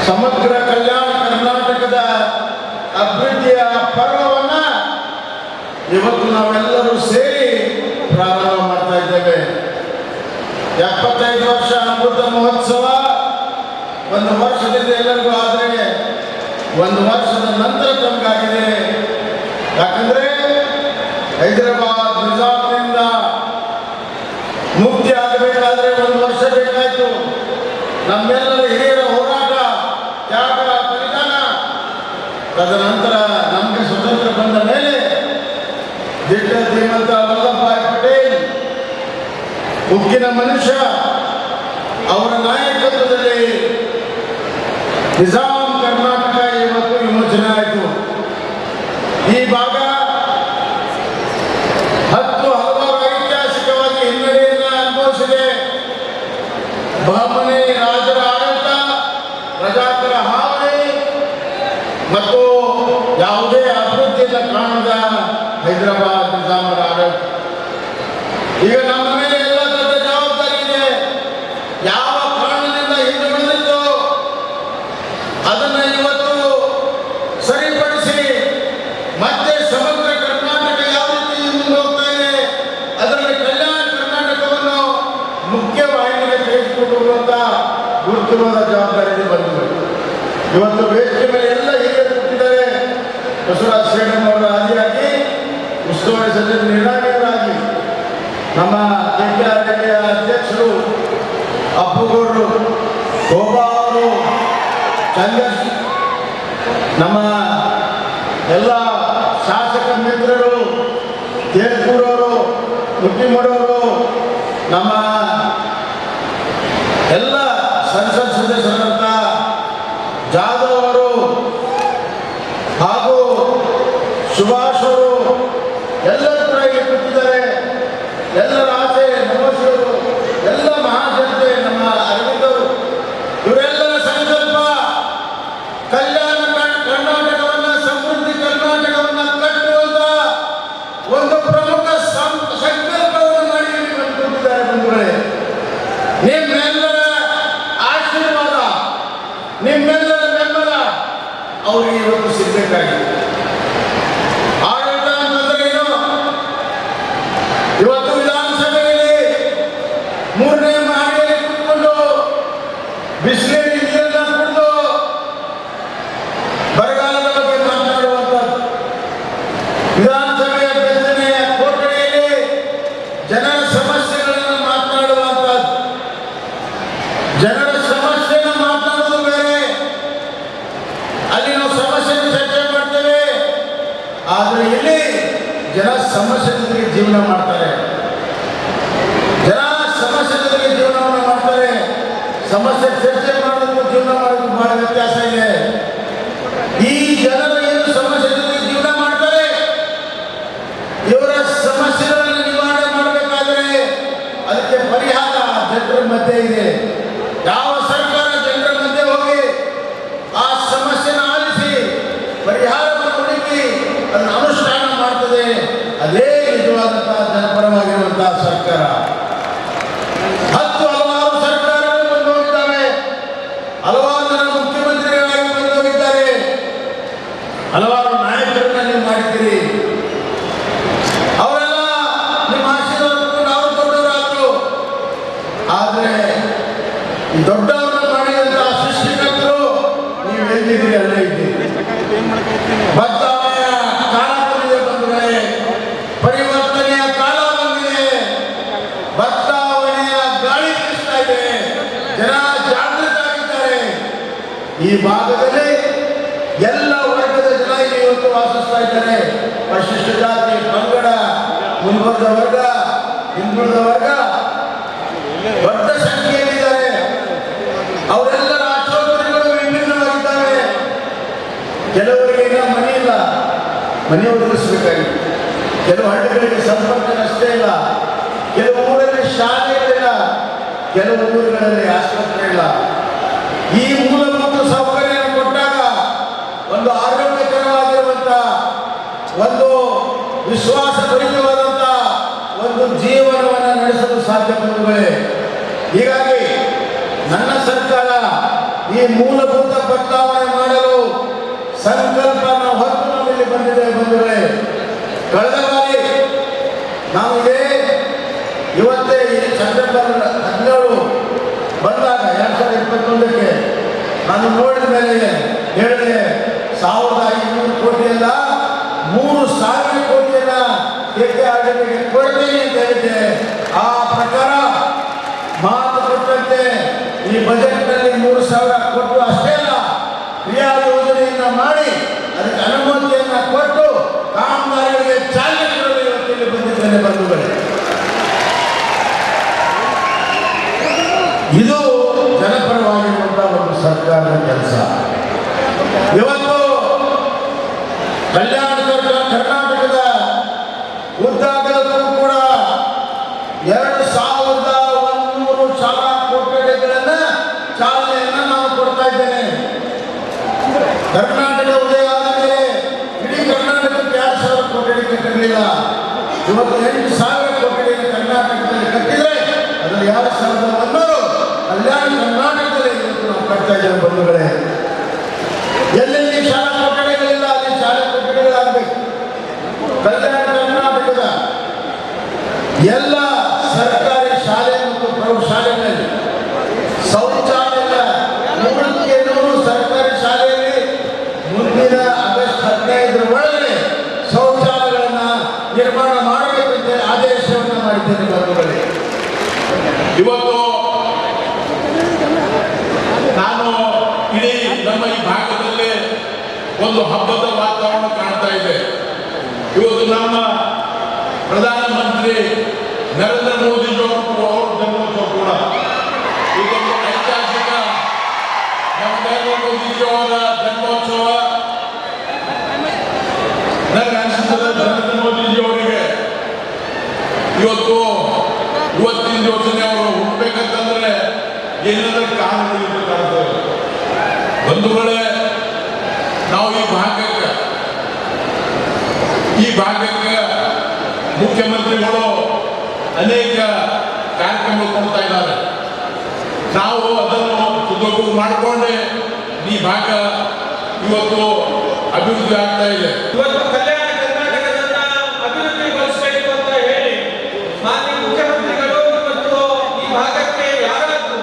ಸಮಗ್ರ ಕಲ್ಯಾಣ ಕರ್ನಾಟಕದ ಅಭಿವೃದ್ಧಿಯ ಪರ್ವವನ್ನ ಇವತ್ತು ನಾವೆಲ್ಲರೂ ಸೇರಿ ಪ್ರಾರಂಭ ಮಾಡ್ತಾ ಇದ್ದೇವೆ. ಅಮೃತ ಮಹೋತ್ಸವ ಒಂದು ವರ್ಷದಿಂದ ಎಲ್ಲರಿಗೂ ಆದರೆ ಒಂದು ವರ್ಷದ ನಂತರ ತಮಗಾಗಿದೆ. ಯಾಕಂದ್ರೆ ಹೈದರಾಬಾದ್ ನಿಜಾಮನಿಂದ ಮುಕ್ತಿ ಆಗಬೇಕಾದ್ರೆ ಒಂದು ವರ್ಷ ಬೇಕಾಯಿತು. ನಮ್ಮೆಲ್ಲರ ಹಿರಿಯರ ಹೋರಾಟ, ತ್ಯಾಗ, ಬಲಿದಾನ. ತದನಂತರ ನಮಗೆ ಸ್ವತಂತ್ರ ಬಂದ ಮೇಲೆ ದಿಟ್ಟ ಶ್ರೀಮಂತ ವಲ್ಲಭಭಾಯಿ ಪಟೇಲ್, ಉಕ್ಕಿನ ಮನುಷ್ಯ, ಅವರ ನಾಯಕತ್ವದಲ್ಲಿ ನಿಜಾಂ ಕರ್ನಾಟಕ ಇವತ್ತು ವಿಮೋಚನೆ ಆಯಿತು. ಈ ಭಾಗ ಹಲವಾರು ಐತಿಹಾಸಿಕವಾಗಿ ಹಿನ್ನಡೆಯನ್ನು ಅನುಭವಿಸಿದೆ. ಬಹಮನಿ ರಾಜರ ಆಡಳಿತ, ಪ್ರಜಾಕರ ಹಾವಳಿ ಮತ್ತು ಯಾವುದೇ ಅಭಿವೃದ್ಧಿಯನ್ನು ಕಾಣದ ಹೈದರಾಬಾದ್ ನಿಜಾಮರ ಆಡಳಿತ. ಈಗ ನಮ್ಮ ಮೇಲೆ ಎಲ್ಲ ದೊಡ್ಡ ಜವಾಬ್ದಾರಿ ಇದೆ. ಯಾವ ಕಾರಣದಿಂದ ಹಿಂದೆ ಬಂದಿತ್ತು ಅದನ್ನು ಇವತ್ತು ಸರಿಪಡಿಸಿ ಮತ್ತೆ ಸಮಗ್ರ ಕರ್ನಾಟಕ ಯಾವ ರೀತಿ ಮುಂದೆ ಹೋಗ್ತಾ ಇದೆ, ಅದರಲ್ಲಿ ಕಲ್ಯಾಣ ಕರ್ನಾಟಕವನ್ನು ಮುಖ್ಯ ವಾಹಿನಿಗೆ ತೆಗೆದುಕೊಂಡು ಹೋಗುವಂತ ಗುರುತಿರುವ ಜವಾಬ್ದಾರಿ ಬಂದಿದೆ. ಇವತ್ತು ವೇದಿಕೆ ಮೇಲೆ ಎಲ್ಲ ಹಿರಿಯರು ಕೊಟ್ಟಿದ್ದಾರೆ. ಬಸವರಾಜ ಶೇಖಣ್ಣವರ ಆದಿಯಾಗಿ, ಉಸ್ತುವಾರಿ ಸಚಿವ ನಿರ್ಣಯವರಾಗಿ, ನಮ್ಮ ಕೆಕೆಆರ್ಡಿಎ ಅಧ್ಯಕ್ಷರು ಅಪ್ಪುಗೌಡರು, ಶೋಭಾ ಅವರು, ಚಂದ್ರಶ್, ನಮ್ಮ ಎಲ್ಲ ಶಾಸಕ ಮಿತ್ರರು, ತೇರ್ಪೂರವರು, ಮುಟ್ಟಿಮೂಡವರು, ನಮ್ಮ ಎಲ್ಲ ಸಂಸತ್ ಸದಸ್ಯರಾದಂಥ ಜಾಧವ್ ಅವರು ಹಾಗೂ ಸುಭಾಷ್ ಅವರು ಎಲ್ಲರೂ ಕೂಡ ಇಲ್ಲಿ ಕೂತಿದ್ದಾರೆ. ಎಲ್ಲರ ಆಸೆ ನಮಸ್ಕರು, ಎಲ್ಲ ಮಹಾಜನತೆ, ನಮ್ಮ ಅರವಿಂದರು, ಇವರೆಲ್ಲರ ಸಂಕಲ್ಪ ಕಲ್ಯಾಣ ಕರ್ನಾಟಕವನ್ನು, ಸಮೃದ್ಧಿ ಕರ್ನಾಟಕವನ್ನು ಕಟ್ಟುವಂತ ಒಂದು ಪ್ರಮುಖ ಸಂಕಲ್ಪವನ್ನು ಮಾಡಿ ಬಂದುಕೊಂಡಿದ್ದಾರೆ. ಬಂಧುಗಳೇ, ನಿಮ್ಮೆಲ್ಲರ ಆಶೀರ್ವಾದ, ನಿಮ್ಮೆಲ್ಲರ ಬೆಂಬಲ ಅವರಿಗೆ ಇವತ್ತು ಸಿಗಬೇಕಾಗಿದೆ. ಆಡಳಿತ ಅಂತಂದ್ರೆ ಏನು? ಇವತ್ತು ವಿಧಾನಸಭೆಯಲ್ಲಿ 3ನೇ ಮಹಡಿಯಲ್ಲಿ ಕೂತ್ಕೊಂಡು ಬಿಸಿಲೇರಿ ನೀರನ್ನ ಕುಡಿದು ಬರಗಾಲದ ಬಗ್ಗೆ ಮಾತನಾಡುವಂಥದ್ದು, ವಿಧಾನಸಭೆಯ ಬೆಂಚನೆಯ ಕೋಟೆಯಲ್ಲಿ ಜನರ ಸಮಸ್ಯೆಗಳನ್ನು ಮಾತನಾಡುವಂಥದ್ದು. ಜನರ ಸಮಸ್ಯೆಯನ್ನು ಮಾತನಾಡೋದು ಬೇರೆ, ಅಲ್ಲಿ ನಾವು ಸಮಸ್ಯೆಯನ್ನು ಚರ್ಚೆ ಮಾಡ್ತೇವೆ. ಆದರೆ ಇಲ್ಲಿ ಜನ ಸಮಸ್ಯೆ ಜೊತೆಗೆ ಜೀವನ ಮಾಡ್ತಾರೆ. ಜನ ಸಮಸ್ಯೆ ಜೊತೆಗೆ ಜೀವನವನ್ನು ಮಾಡ್ತಾರೆ. ಸಮಸ್ಯೆ ಚರ್ಚೆ ಮಾಡೋದಕ್ಕೂ ಜೀವನ ಮಾಡೋದಕ್ಕೂ ಬಹಳ ವ್ಯತ್ಯಾಸ ಇದೆ. ಈ ಜನರು ಏನು ಸಮಸ್ಯೆ ಜೊತೆಗೆ ಜೀವನ ಮಾಡ್ತಾರೆ, ಇವರ ಸಮಸ್ಯೆಗಳನ್ನು ನಿವಾರಣೆ ಮಾಡಬೇಕಾದ್ರೆ ಅದಕ್ಕೆ ಪರಿಹಾರ ಜನರ ಮಧ್ಯೆ ಇದೆ. ಯಾವ ಸರ್ಕಾರ ಜನರ ಮಧ್ಯೆ ಹೋಗಿ ಆ ಸಮಸ್ಯೆನ ಆಲಿಸಿ ಪರಿಹಾರವನ್ನು ಹುಡುಕಿ ಅದನ್ನು ಅನುಷ್ಠಾನ ಮಾಡ್ತದೆ, ಅದೇ ನಿಜವಾದಂತಹ ಜನಪರವಾಗಿರುವಂತಹ ಸರ್ಕಾರ. ಹಲವಾರು ಸರ್ಕಾರಗಳು ಬಂದು ಹೋಗಿದ್ದಾವೆ, ಹಲವಾರು ಜನ ಮುಖ್ಯಮಂತ್ರಿಗಳಾಗಿ ಬಂದು ಹೋಗಿದ್ದಾರೆ, ಹಲವಾರು ನಾಯಕರನ್ನ ನೀವು ಮಾಡಿದ್ದೀರಿ. ಅವರೆಲ್ಲ ನಿಮ್ಮ ಆಶೀರ್ವಾದವನ್ನು ನಾವು ದೊಡ್ಡವರಾದ್ರು. ಆದರೆ ಈ ದೊಡ್ಡವರನ್ನು ಮಾಡಿದಂತಹ ಸೃಷ್ಟಿಕರ್ತರು ನೀವು ಎಲ್ಲಿದ್ದೀರಿ ಅಲ್ಲೇ ಇದ್ದೀರಿ. ಬದಲಾವಣೆಯ ಕಾಲ ಬಂದಿದೆ ಬಂಧುಗಳೇ, ಪರಿವರ್ತನೆಯ ಕಾಲ ಬಂದಿದೆ, ಬದಲಾವಣೆಯ ಗಾಳಿ ಬೀಸ್ತಾ ಇದೆ, ಜನ ಜಾಗೃತ ಆಗಿದ್ದಾರೆ. ಈ ಭಾಗದಲ್ಲಿ ಎಲ್ಲ ವರ್ಗದ ಜನ ಇಲ್ಲಿ ಇವತ್ತು ವಾಸಿಸ್ತಾ ಇದ್ದಾರೆ. ಪರಿಶಿಷ್ಟ ಜಾತಿ, ಪಂಗಡ, ಮುಂದುವರೆದ ವರ್ಗ, ಹಿಂದುಳಿದ ವರ್ಗ ದೊಡ್ಡ ಸಂಖ್ಯೆಯಲ್ಲಿದ್ದಾರೆ. ಅವರೆಲ್ಲರ ಆಶೋತ್ತರಗಳು ವಿಭಿನ್ನವಾಗಿದ್ದಾವೆ. ಕೆಲವರಿಗೆ ಇನ್ನೂ ಮನೆ ಇಲ್ಲ, ಮನೆ ಒದಗಿಸಬೇಕಾಗಿತ್ತು. ಕೆಲವು ಹಳ್ಳಿಗಳಿಗೆ ಸಂಪರ್ಕ ಅಷ್ಟೇ ಇಲ್ಲ, ಕೆಲವು ಊರಲ್ಲಿ ಶಾಲೆಗಳಿಲ್ಲ, ಕೆಲವು ಊರುಗಳಲ್ಲಿ ಆಸ್ಪತ್ರೆ ಇಲ್ಲ. ಈ ಮೂಲಭೂತ ಸೌಕರ್ಯ ಕೊಟ್ಟಾಗ ಒಂದು ಆರೋಗ್ಯಕರವಾಗಿರುವಂತ, ಒಂದು ವಿಶ್ವಾಸಭರಿತವಾದಂತ ಒಂದು ಜೀವನವನ್ನು ನಡೆಸಲು ಸಾಧ್ಯ ಬಂಧುಗಳೇ. ಹೀಗಾಗಿ ನನ್ನ ಸರ್ಕಾರ ಈ ಮೂಲಭೂತ ಬದಲಾವಣೆ ಮಾಡಲು ಸಂಕಲ್ಪ ಹೊತ್ತು ನಮ್ಮಲ್ಲಿ ಬಂದಿದೆ ಬಂಧುಗಳೇ. ಕಳೆದ ಬಾರಿ ನಾವು ಇವತ್ತೇ ಈ ಸೆಪ್ಟೆಂಬರ್ 17 ಬಂದಾಗ 2021ಕ್ಕೆ ನಾನು ನೋಡಿದ ಮೇಲೆ ಹೇಳಿದೆ 1500 ಕೋಟಿ ಅಲ್ಲ 3000 ಕೋಟಿಯನ್ನ KKRDBಗೆ ಕೊಡ್ತೀನಿ ಅಂತ ಹೇಳಿದ್ದೆ. ಆ ಪ್ರಕಾರ ಮಾತು ಕೊಟ್ಟಂತೆ ಈ ಬಜೆಟ್ನಲ್ಲಿ 3000 ಕೊಟ್ಟು ಅಷ್ಟೇ ಅಲ್ಲ, ಕ್ರಿಯಾ ಯೋಜನೆಯನ್ನ ಮಾಡಿ ಅದಕ್ಕೆ ಅನುಮತಿಯನ್ನ ಕೊಟ್ಟು ಕಾಮಗಾರಿಗಳಿಗೆ ಚಾಲನೆ ನೀಡಲು ಇವತ್ತಿಲ್ಲಿ ಬಂದಿದ್ದೇನೆ ಬಂಧುಗಳೇ. ಇದು ಜನಪರವಾಗಿರುವಂತಹ ಒಂದು ಸರ್ಕಾರದ ಕೆಲಸ. ಇವತ್ತು ಕರ್ನಾಟಕದ ಉದ್ದಾಗಲಕ್ಕೂ ಕೂಡ 2100 ಶಾಲಾ ಕೊಠಡಿಗಳನ್ನ ಚಾಲನೆಯನ್ನ ನಾನು ಕೊಡ್ತಾ ಇದ್ದೇನೆ. ಕರ್ನಾಟಕ ಉದಯ ಆದ ಮೇಲೆ ಇಡೀ ಕರ್ನಾಟಕಕ್ಕೆ 2000 ಕೊಠಡಿ ಕಟ್ಟಿರಲಿಲ್ಲ. ಇವತ್ತು 8000 ಕೊಠಡಿಯನ್ನು ಕರ್ನಾಟಕದಲ್ಲಿ ಕಟ್ಟಿದ್ರೆ ಅದರಲ್ಲಿ 2100 ಕಲ್ಯಾಣ ಕರ್ನಾಟಕದಲ್ಲಿ ಇವತ್ತು ನಾವು ಕಟ್ತಾ ಇದ್ದೇವೆ ಬಂಧುಗಳೇ. ಎಲ್ಲೆಲ್ಲಿ ಶಾಲಾ ಕೊಠಡಿಗಳಿಲ್ಲ ಅಲ್ಲಿ ಶಾಲಾ ಕೊಠಡಿಗಳಾಗಬೇಕು. ಕಲ್ಯಾಣ ಕರ್ನಾಟಕದ ಎಲ್ಲ ಸರ್ಕಾರಿ ಶಾಲೆ ಮತ್ತು ಪ್ರೌಢಶಾಲೆಗಳಲ್ಲಿ ಶೌಚಾಲಯ 100 ಸರ್ಕಾರಿ ಶಾಲೆಯಲ್ಲಿ ಮುಂದಿನ ಆಗಸ್ಟ್ 15 ಒಳಗಡೆ ಶೌಚಾಲಯಗಳನ್ನ ನಿರ್ಮಾಣ ಮಾಡಬೇಕಂತ ಆದೇಶವನ್ನು ಮಾಡಿದ್ದೇನೆ ಬಂಧುಗಳೇ. ಇವತ್ತು ನಾನು ಇಡೀ ನಮ್ಮ ಈ ಭಾಗದಲ್ಲಿ ಒಂದು ಹಬ್ಬದ ವಾತಾವರಣ ಕಾಣ್ತಾ ಇದೆ. ಇವತ್ತು ನಮ್ಮ ಪ್ರಧಾನಮಂತ್ರಿ ನರೇಂದ್ರ ಮೋದಿ ಅವರ ಜನ್ಮೋತ್ಸವ ಕೂಡ ಇದೊಂದು ಐತಿಹಾಸಿಕ. ನಮ್ಮ ನರೇಂದ್ರ ಮೋದಿಜಿ ಅವರ ಜನ್ಮೋತ್ಸವ ನನಗೆ ಅನಿಸುತ್ತದೆ ನರೇಂದ್ರ ಮೋದಿಜಿ ಅವರಿಗೆ ಇವತ್ತಿನ ಯೋಚನೆ ಅವರು ಹುಟ್ಟಬೇಕಂತಂದ್ರೆ ಏನಾದ್ರೂ ಕಾರಣಗಳು ಕಾಣ್ತವೆ ಬಂಧುಗಳೇ. ನಾವು ಈ ಭಾಗಕ್ಕೆ ಮುಖ್ಯಮಂತ್ರಿಗಳು ಅನೇಕ ಕಾರ್ಯಕ್ರಮಗಳು ಕೊಡ್ತಾ ಇದ್ದಾರೆ. ನಾವು ಅದನ್ನು ಸದುಪಯೋಗ ಮಾಡಿಕೊಂಡೆ ಈ ಭಾಗ ಇವತ್ತು ಅಭಿವೃದ್ಧಿ ಆಗ್ತಾ ಇದೆ. ಇವತ್ತು ಕಲ್ಯಾಣ ಕರ್ನಾಟಕದನ್ನ ಅಭಿವೃದ್ಧಿಗೊಳಿಸಬೇಕು ಅಂತ ಹೇಳಿ ಮಾನ್ಯ ಮುಖ್ಯಮಂತ್ರಿಗಳು ಇವತ್ತು ಈ ಭಾಗಕ್ಕೆ ಯಾರಾದ್ರೂ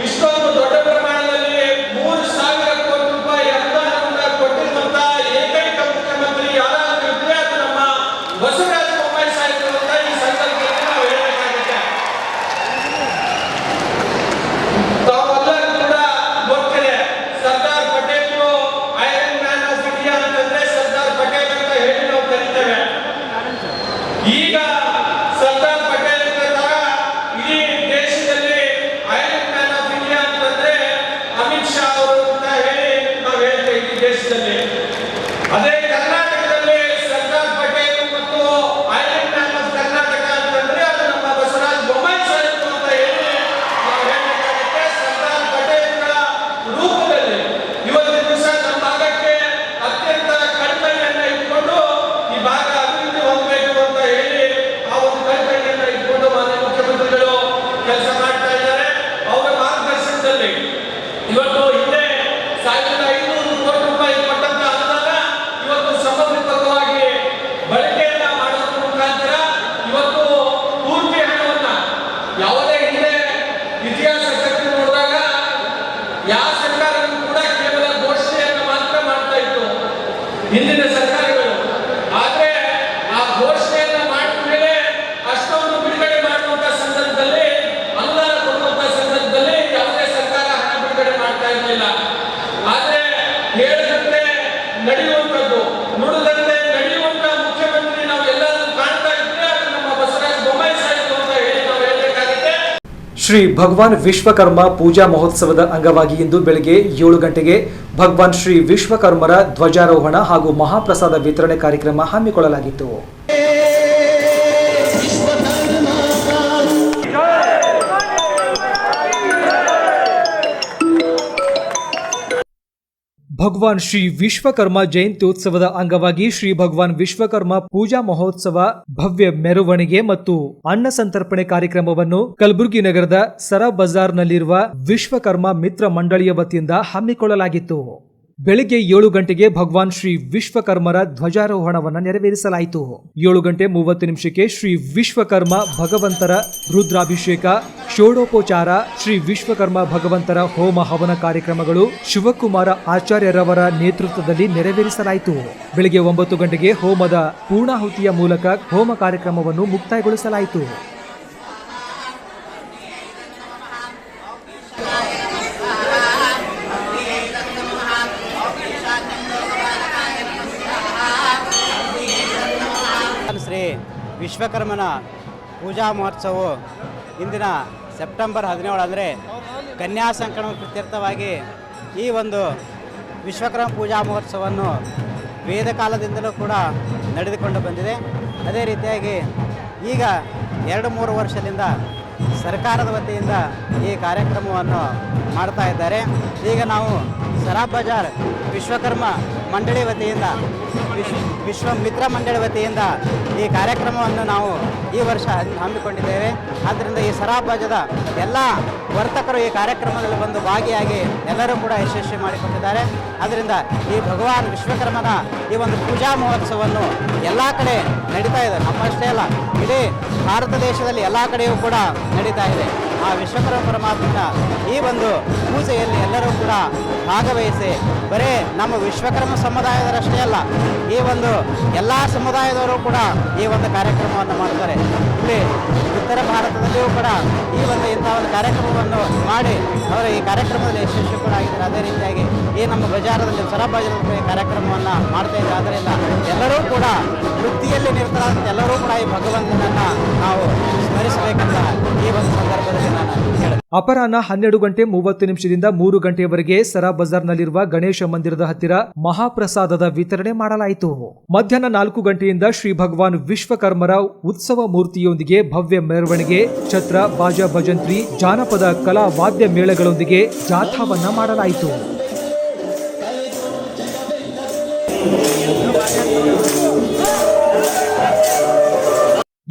ಇಷ್ಟೊಂದು ದೊಡ್ಡ ಪ್ರಮಾಣದಲ್ಲಿ 3000 ಕೋಟಿ ರೂಪಾಯಿ ಅನುದಾನವನ್ನ ಕೊಟ್ಟಿರುವಂತ ಏಕೈಕ ಮುಖ್ಯಮಂತ್ರಿ ಯಾರಾದ್ರೂ ಇದ್ರೆ ಅದು ನಮ್ಮ ಬಸವರಾಜ ಬೊಮ್ಮಾಯಿ ಸಾಹೇಬರು ಅಂತ ಈ ಸಂದರ್ಭದಲ್ಲಿ ನಾವು ಹೇಳಬೇಕಾಗುತ್ತೆ. ತಾವೆಲ್ಲರೂ ಕೂಡ ಗೊತ್ತಿದೆ, ಸರ್ದಾರ್ ಪಟೇಲ್ರು ಐರನ್ ಮ್ಯಾನ್ ಆಫ್ ಇಂಡಿಯಾ ಅಂತಂದ್ರೆ ಸರ್ದಾರ್ ಪಟೇಲ್ ಅಂತ ಹೇಳಿ ನಾವು ಕರೀತೇವೆ. ಈಗ ಸರ್ದಾರ್ ಪಟೇಲ್ ಇಡೀ ದೇಶದಲ್ಲಿ ಐರನ್ ಮ್ಯಾನ್ ಆಫ್ ಇಂಡಿಯಾ ಅಂತಂದ್ರೆ ಅಮಿತ್ ಶಾ ಅವರು ಅಂತ ಹೇಳಿ ನಾವು ಹೇಳ್ತೇವೆ ಇಡೀ ದೇಶದಲ್ಲಿ. ಅದೇ ಕರ್ನಾಟಕದಲ್ಲಿ ಸರ್ದಾರ್ ಪಟೇಲ್ ಮತ್ತು ಐರನ್ ಮ್ಯಾನ್ ಆಫ್ ಕರ್ನಾಟಕ ಅಂತಂದ್ರೆ ಅದು ನಮ್ಮ ಬಸವರಾಜ ಬೊಮ್ಮಾಯಿ ಸಾಹೇಬರು ಅಂತ ಹೇಳಿ ನಾವು ಹೇಳಬೇಕಾಗುತ್ತೆ. ಸರ್ದಾರ್ ಪಟೇಲ್ಗಳ ರೂಪದಲ್ಲಿ ಇವತ್ತಿನ ದಿವಸ ನಮ್ಮ ಭಾಗಕ್ಕೆ ಅತ್ಯಂತ ಕಳಕಳಿಯನ್ನ ಇಟ್ಕೊಂಡು ಈ ಭಾಗ ಅಭಿವೃದ್ಧಿ ಹೊಂದಬೇಕು ಅಂತ ಹೇಳಿ ಆ ಒಂದು ಕಳಕಳಿಯನ್ನ ಇಟ್ಕೊಂಡು ಮಾನ್ಯ ಮುಖ್ಯಮಂತ್ರಿಗಳು ಕೆಲಸ ಮಾಡ್ತಾ ಇದ್ದಾರೆ. ಅವರ ಮಾರ್ಗದರ್ಶನದಲ್ಲಿ ಇವತ್ತು ಹಿಂದೆ 1500 ಕೋಟಿ ರೂಪಾಯಿ ಕೊಟ್ಟಂತ ಅನುದಾನ ಇವತ್ತು ಸಮರ್ಪಕವಾಗಿ ಬಳಕೆಯನ್ನ ಮಾಡೋದ್ರ ಮುಖಾಂತರ ಇವತ್ತು ಪೂರ್ತಿ ಹಣವನ್ನ ಯಾವುದೇ ಹಿಂದೆ ಇತಿಹಾಸ ತೆಗೆದು ನೋಡಿದಾಗ ಯಾವ ಸರ್ಕಾರಗಳು ಕೂಡ ಕೇವಲ ಘೋಷಣೆಯನ್ನು ಮಾತ್ರ ಮಾಡ್ತಾ ಇತ್ತು ಹಿಂದಿನ ಸರ್ಕಾರಗಳು. ಆದ್ರೆ ಆ ಘೋಷಣೆಯನ್ನ ಮಾಡಿದ ಮೇಲೆ ಅಷ್ಟೊಂದು ಬಿಡುಗಡೆ ಮಾಡುವಂತ ಸಂದರ್ಭದಲ್ಲಿ ಅನುದಾನ ಕೊಡುವಂತ ಸಂದರ್ಭದಲ್ಲಿ ಯಾವುದೇ ಸರ್ಕಾರ ಹಣ ಬಿಡುಗಡೆ ಮಾಡ್ತಾ ಇರಲಿಲ್ಲ. ಆದ್ರೆ ಹೇಳಿದಂತೆ ನಡೆಯುವಂಥದ್ದು, ನುಡಿದಂತೆ ನಡೆಯುವಂತ ಮುಖ್ಯಮಂತ್ರಿ ನಾವು ಎಲ್ಲರೂ ಕಾಣ್ತಾ ಇದ್ರೆ ಅದು ನಮ್ಮ ಬಸವರಾಜ ಬೊಮ್ಮಾಯಿ ಸಾಹೇಬರು ಅಂತ ಹೇಳಿ ನಾವು ಹೇಳಬೇಕಾಗುತ್ತೆ. ಶ್ರೀ ಭಗವಾನ್ ವಿಶ್ವಕರ್ಮ ಪೂಜಾ ಮಹೋತ್ಸವದ ಅಂಗವಾಗಿ ಇಂದು ಬೆಳಗ್ಗೆ 7 ಗಂಟೆಗೆ ಭಗವಾನ್ ಶ್ರೀ ವಿಶ್ವಕರ್ಮರ ಧ್ವಜಾರೋಹಣ ಹಾಗೂ ಮಹಾಪ್ರಸಾದ ವಿತರಣೆ ಕಾರ್ಯಕ್ರಮ ಹಮ್ಮಿಕೊಳ್ಳಲಾಗಿತ್ತು. ಭಗವಾನ್ ಶ್ರೀ ವಿಶ್ವಕರ್ಮ ಜಯಂತ್ಯೋತ್ಸವದ ಅಂಗವಾಗಿ ಶ್ರೀ ಭಗವಾನ್ ವಿಶ್ವಕರ್ಮ ಪೂಜಾ ಮಹೋತ್ಸವ ಭವ್ಯ ಮೆರವಣಿಗೆ ಮತ್ತು ಅನ್ನ ಸಂತರ್ಪಣೆ ಕಾರ್ಯಕ್ರಮವನ್ನು ಕಲಬುರಗಿ ನಗರದ ಸರ ಬಜಾರ್ನಲ್ಲಿರುವ ವಿಶ್ವಕರ್ಮ ಮಿತ್ರ ಮಂಡಳಿಯ ವತಿಯಿಂದ ಹಮ್ಮಿಕೊಳ್ಳಲಾಗಿತ್ತು. ಬೆಳಿಗ್ಗೆ 7 ಗಂಟೆಗೆ ಭಗವಾನ್ ಶ್ರೀ ವಿಶ್ವಕರ್ಮರ ಧ್ವಜಾರೋಹಣವನ್ನು ನೆರವೇರಿಸಲಾಯಿತು. 7:30 ಶ್ರೀ ವಿಶ್ವಕರ್ಮ ಭಗವಂತರ ರುದ್ರಾಭಿಷೇಕ, ಷೋಡೋಪಚಾರ, ಶ್ರೀ ವಿಶ್ವಕರ್ಮ ಭಗವಂತರ ಹೋಮ ಹವನ ಕಾರ್ಯಕ್ರಮಗಳು ಶಿವಕುಮಾರ ಆಚಾರ್ಯರವರ ನೇತೃತ್ವದಲ್ಲಿ ನೆರವೇರಿಸಲಾಯಿತು. ಬೆಳಿಗ್ಗೆ 9 ಗಂಟೆಗೆ ಹೋಮದ ಪೂರ್ಣಾಹುತಿಯ ಮೂಲಕ ಹೋಮ ಕಾರ್ಯಕ್ರಮವನ್ನು ಮುಕ್ತಾಯಗೊಳಿಸಲಾಯಿತು. ಶ್ರೀ ವಿಶ್ವಕರ್ಮನ ಪೂಜಾ ಮಹೋತ್ಸವವು ಇಂದಿನ ಸೆಪ್ಟೆಂಬರ್ 17 ಅಂದರೆ ಕನ್ಯಾ ಸಂಕ್ರಮಣ ಪ್ರೀತ್ಯರ್ಥವಾಗಿ ಈ ಒಂದು ವಿಶ್ವಕರ್ಮ ಪೂಜಾ ಮಹೋತ್ಸವವನ್ನು ವೇದ ಕಾಲದಿಂದಲೂ ಕೂಡ ನಡೆದುಕೊಂಡು ಬಂದಿದೆ. ಅದೇ ರೀತಿಯಾಗಿ ಈಗ 2-3 ವರ್ಷದಿಂದ ಸರ್ಕಾರದ ವತಿಯಿಂದ ಈ ಕಾರ್ಯಕ್ರಮವನ್ನು ಮಾಡ್ತಾ ಇದ್ದಾರೆ. ಈಗ ನಾವು ಸರಾಬ್ ಬಜಾರ್ ವಿಶ್ವಕರ್ಮ ಮಂಡಳಿ ವತಿಯಿಂದ ವಿಶ್ವ ಮಿತ್ರ ಮಂಡಳಿ ವತಿಯಿಂದ ಈ ಕಾರ್ಯಕ್ರಮವನ್ನು ನಾವು ಈ ವರ್ಷ ಹಮ್ಮಿಕೊಂಡಿದ್ದೇವೆ. ಆದ್ದರಿಂದ ಈ ಸರಾಬ್ ಬಜಾರದ ಎಲ್ಲ ವರ್ತಕರು ಈ ಕಾರ್ಯಕ್ರಮದಲ್ಲಿ ಬಂದು ಭಾಗಿಯಾಗಿ ಎಲ್ಲರೂ ಕೂಡ ಯಶಸ್ವಿ ಮಾಡಿಕೊಂಡಿದ್ದಾರೆ. ಆದ್ದರಿಂದ ಈ ಭಗವಾನ್ ವಿಶ್ವಕರ್ಮನ ಈ ಒಂದು ಪೂಜಾ ಮಹೋತ್ಸವವನ್ನು ಎಲ್ಲ ಕಡೆ ನಡೀತಾ ಇದೆ. ನಮ್ಮಷ್ಟೇ ಅಲ್ಲ, ಇಡೀ ಭಾರತ ದೇಶದಲ್ಲಿ ಎಲ್ಲ ಕಡೆಯೂ ಕೂಡ ನಡೀತಾ ಇದೆ. ಆ ವಿಶ್ವಕರ್ಮ ಪರಮಾತ್ಮನ ಈ ಒಂದು ಪೂಜೆಯಲ್ಲಿ ಎಲ್ಲರೂ ಕೂಡ ಭಾಗವಹಿಸಿ ಬರೀ ನಮ್ಮ ವಿಶ್ವಕರ್ಮ ಸಮುದಾಯದರಷ್ಟೇ ಅಲ್ಲ, ಈ ಒಂದು ಎಲ್ಲ ಸಮುದಾಯದವರು ಕೂಡ ಈ ಒಂದು ಕಾರ್ಯಕ್ರಮವನ್ನು ಮಾಡ್ತಾರೆ. ಇಲ್ಲಿ ಉತ್ತರ ಭಾರತದಲ್ಲಿಯೂ ಕೂಡ ಈ ಒಂದು ಇಂಥ ಒಂದು ಕಾರ್ಯಕ್ರಮವನ್ನು ಮಾಡಿ ಅವರು ಈ ಕಾರ್ಯಕ್ರಮದಲ್ಲಿ ಯಶಸ್ವಿ ಕೂಡ ಆಗಿದ್ದಾರೆ. ಅದೇ ರೀತಿಯಾಗಿ ಈ ನಮ್ಮ ಬಜಾರದಲ್ಲಿ ಸರಾಬ್ ಬಜಾರದಲ್ಲಿ ಕಾರ್ಯಕ್ರಮವನ್ನು ಮಾಡ್ತಾ ಇದ್ದಾರೆ. ಆದ್ದರಿಂದ ಎಲ್ಲರೂ ಕೂಡ ವೃತ್ತಿಯಲ್ಲಿ ನಿರತರಾದಂಥ ಎಲ್ಲರೂ ಕೂಡ ಈ ಭಗವಂತನನ್ನು ನಾವು ಸ್ಮರಿಸಬೇಕಂತ ಈ ಒಂದು ಸಂದರ್ಭದಲ್ಲಿ ನಾನು ಹೇಳ್ತೇನೆ. ಅಪರಾಹ್ನ 12:30 3 ಗಂಟೆಯವರೆಗೆ ಸರಾಬ್ ಬಜಾರ್ನಲ್ಲಿರುವ ಗಣೇಶ ಮಂದಿರದ ಹತ್ತಿರ ಮಹಾಪ್ರಸಾದದ ವಿತರಣೆ ಮಾಡಲಾಯಿತು. ಮಧ್ಯಾಹ್ನ 4 ಗಂಟೆಯಿಂದ ಶ್ರೀ ಭಗವಾನ್ ವಿಶ್ವಕರ್ಮರ ಉತ್ಸವ ಮೂರ್ತಿಯೊಂದಿಗೆ ಭವ್ಯ ಮೆರವಣಿಗೆ, ಛತ್ರ, ಬಾಜಾ ಭಜಂತ್ರಿ, ಜಾನಪದ ಕಲಾ ವಾದ್ಯ ಮೇಳಗಳೊಂದಿಗೆ ಜಾಥಾವನ್ನ ಮಾಡಲಾಯಿತು.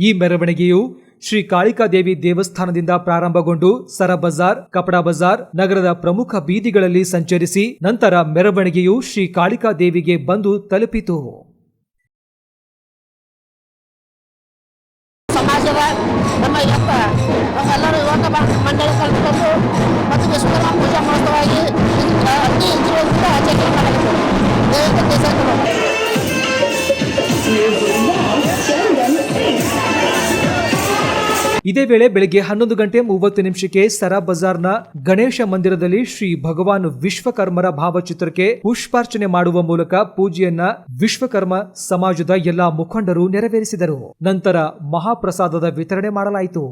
ಈ ಮೆರವಣಿಗೆಯು ಶ್ರೀ ಕಾಳಿಕಾದೇವಿ ದೇವಸ್ಥಾನದಿಂದ ಪ್ರಾರಂಭಗೊಂಡು ಸರ ಬಜಾರ್, ಕಪಡಾ ಬಜಾರ್, ನಗರದ ಪ್ರಮುಖ ಬೀದಿಗಳಲ್ಲಿ ಸಂಚರಿಸಿ ನಂತರ ಮೆರವಣಿಗೆಯು ಶ್ರೀ ಕಾಳಿಕಾದೇವಿಗೆ ಬಂದು ತಲುಪಿತು. ಸಮಾಜದ ನಮ್ಮ ನಮ್ಮೆಲ್ಲರೂ ಯುವಕ ಮಂಡಳಿ ಕಲ್ತ್ಕೊಂಡು ಮತ್ತು ವಿಶ್ವಕರ್ಮ ಪೂಜಾ ಮಹೋತ್ಸವವಾಗಿ ಆಚರಣೆ ಮಾಡಲಾಗಿದೆ. ಇದೇ ವೇಳೆ ಬೆಳಗ್ಗೆ 11:30 ಸರಾಬ್ ಬಜಾರ್ನ ಗಣೇಶ ಮಂದಿರದಲ್ಲಿ ಶ್ರೀ ಭಗವಾನ್ ವಿಶ್ವಕರ್ಮರ ಭಾವಚಿತ್ರಕ್ಕೆ ಪುಷ್ಪಾರ್ಚನೆ ಮಾಡುವ ಮೂಲಕ ಪೂಜೆಯನ್ನ ವಿಶ್ವಕರ್ಮ ಸಮಾಜದ ಎಲ್ಲಾ ಮುಖಂಡರು ನೆರವೇರಿಸಿದರು. ನಂತರ ಮಹಾಪ್ರಸಾದದ ವಿತರಣೆ ಮಾಡಲಾಯಿತು.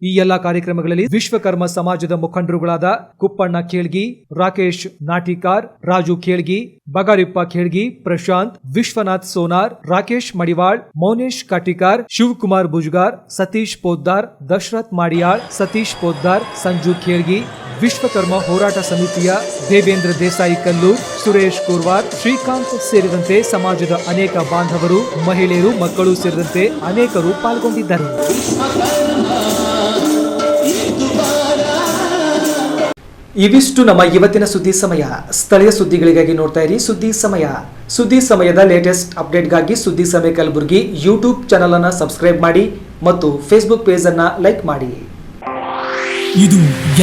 ಈ ಎಲ್ಲಾ ಕಾರ್ಯಕ್ರಮಗಳಲ್ಲಿ ವಿಶ್ವಕರ್ಮ ಸಮಾಜದ ಮುಖಂಡರುಗಳಾದ ಕುಪ್ಪಣ್ಣ ಖೇಳ್ಗಿ, ರಾಕೇಶ್ ನಾಟಿಕಾರ್, ರಾಜು ಖೇಳ್ಗಿ, ಬಗಾರಿಪ್ಪ ಖೇಳ್ಗಿ, ಪ್ರಶಾಂತ್, ವಿಶ್ವನಾಥ್ ಸೋನಾರ್, ರಾಕೇಶ್ ಮಡಿವಾಳ್, ಮೌನೇಶ್ ಕಾಟಿಕಾರ್, ಶಿವಕುಮಾರ್ ಭುಜ್ಗಾರ್, ಸತೀಶ್ ಪೋದ್ದಾರ್, ದಶರಥ್ ಮಾಡಿಯಾಳ್, ಸತೀಶ್ ಪೋದ್ದಾರ್, ಸಂಜು ಖೇಳ್ಗಿ, ವಿಶ್ವಕರ್ಮ ಹೋರಾಟ ಸಮಿತಿಯ ದೇವೇಂದ್ರ ದೇಸಾಯಿ ಕಲ್ಲೂರ್, ಸುರೇಶ್ ಕುರ್ವಾರ್, ಶ್ರೀಕಾಂತ್ ಸೇರಿದಂತೆ ಸಮಾಜದ ಅನೇಕ ಬಾಂಧವರು, ಮಹಿಳೆಯರು, ಮಕ್ಕಳು ಸೇರಿದಂತೆ ಅನೇಕರು ಪಾಲ್ಗೊಂಡಿದ್ದರು. ಇವಿಷ್ಟು ನಮ್ಮ ಇವತ್ತಿನ ಸುದ್ದಿ ಸಮಯ. ಸ್ಥಳೀಯ ಸುದ್ದಿಗಳಿಗಾಗಿ ನೋಡ್ತಾ ಇರಿ ಸುದ್ದಿ ಸಮಯ. ಸುದ್ದಿ ಸಮಯದ ಲೇಟೆಸ್ಟ್ ಅಪ್ಡೇಟ್ಗಾಗಿ ಸುದ್ದಿ ಸಮಯ ಕಲಬುರಗಿ ಯೂಟ್ಯೂಬ್ ಚಾನಲ್ ಅನ್ನು ಸಬ್ಸ್ಕ್ರೈಬ್ ಮಾಡಿ ಮತ್ತು ಫೇಸ್ಬುಕ್ ಪೇಜ್ ಅನ್ನು ಲೈಕ್ ಮಾಡಿ. ಇದು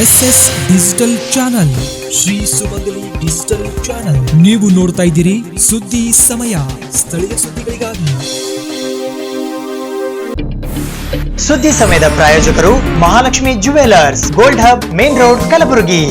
SS ಡಿಜಿಟಲ್ ಚಾನಲ್, ಶ್ರೀ ಸುಮಂಗಲಿ ಡಿಜಿಟಲ್ ಚಾನಲ್. ನೀವು ನೋಡ್ತಾ ಇದ್ದೀರಿ ಸುದ್ದಿ ಸಮಯ, ಸ್ಥಳೀಯ ಸುದ್ದಿಗಳಿಗಾಗಿ. ಸುದ್ದಿ ಸಮಯದ ಪ್ರಾಯೋಜಕರು Mahalakshmi jewellers, gold hub, main road, Kalaburagi.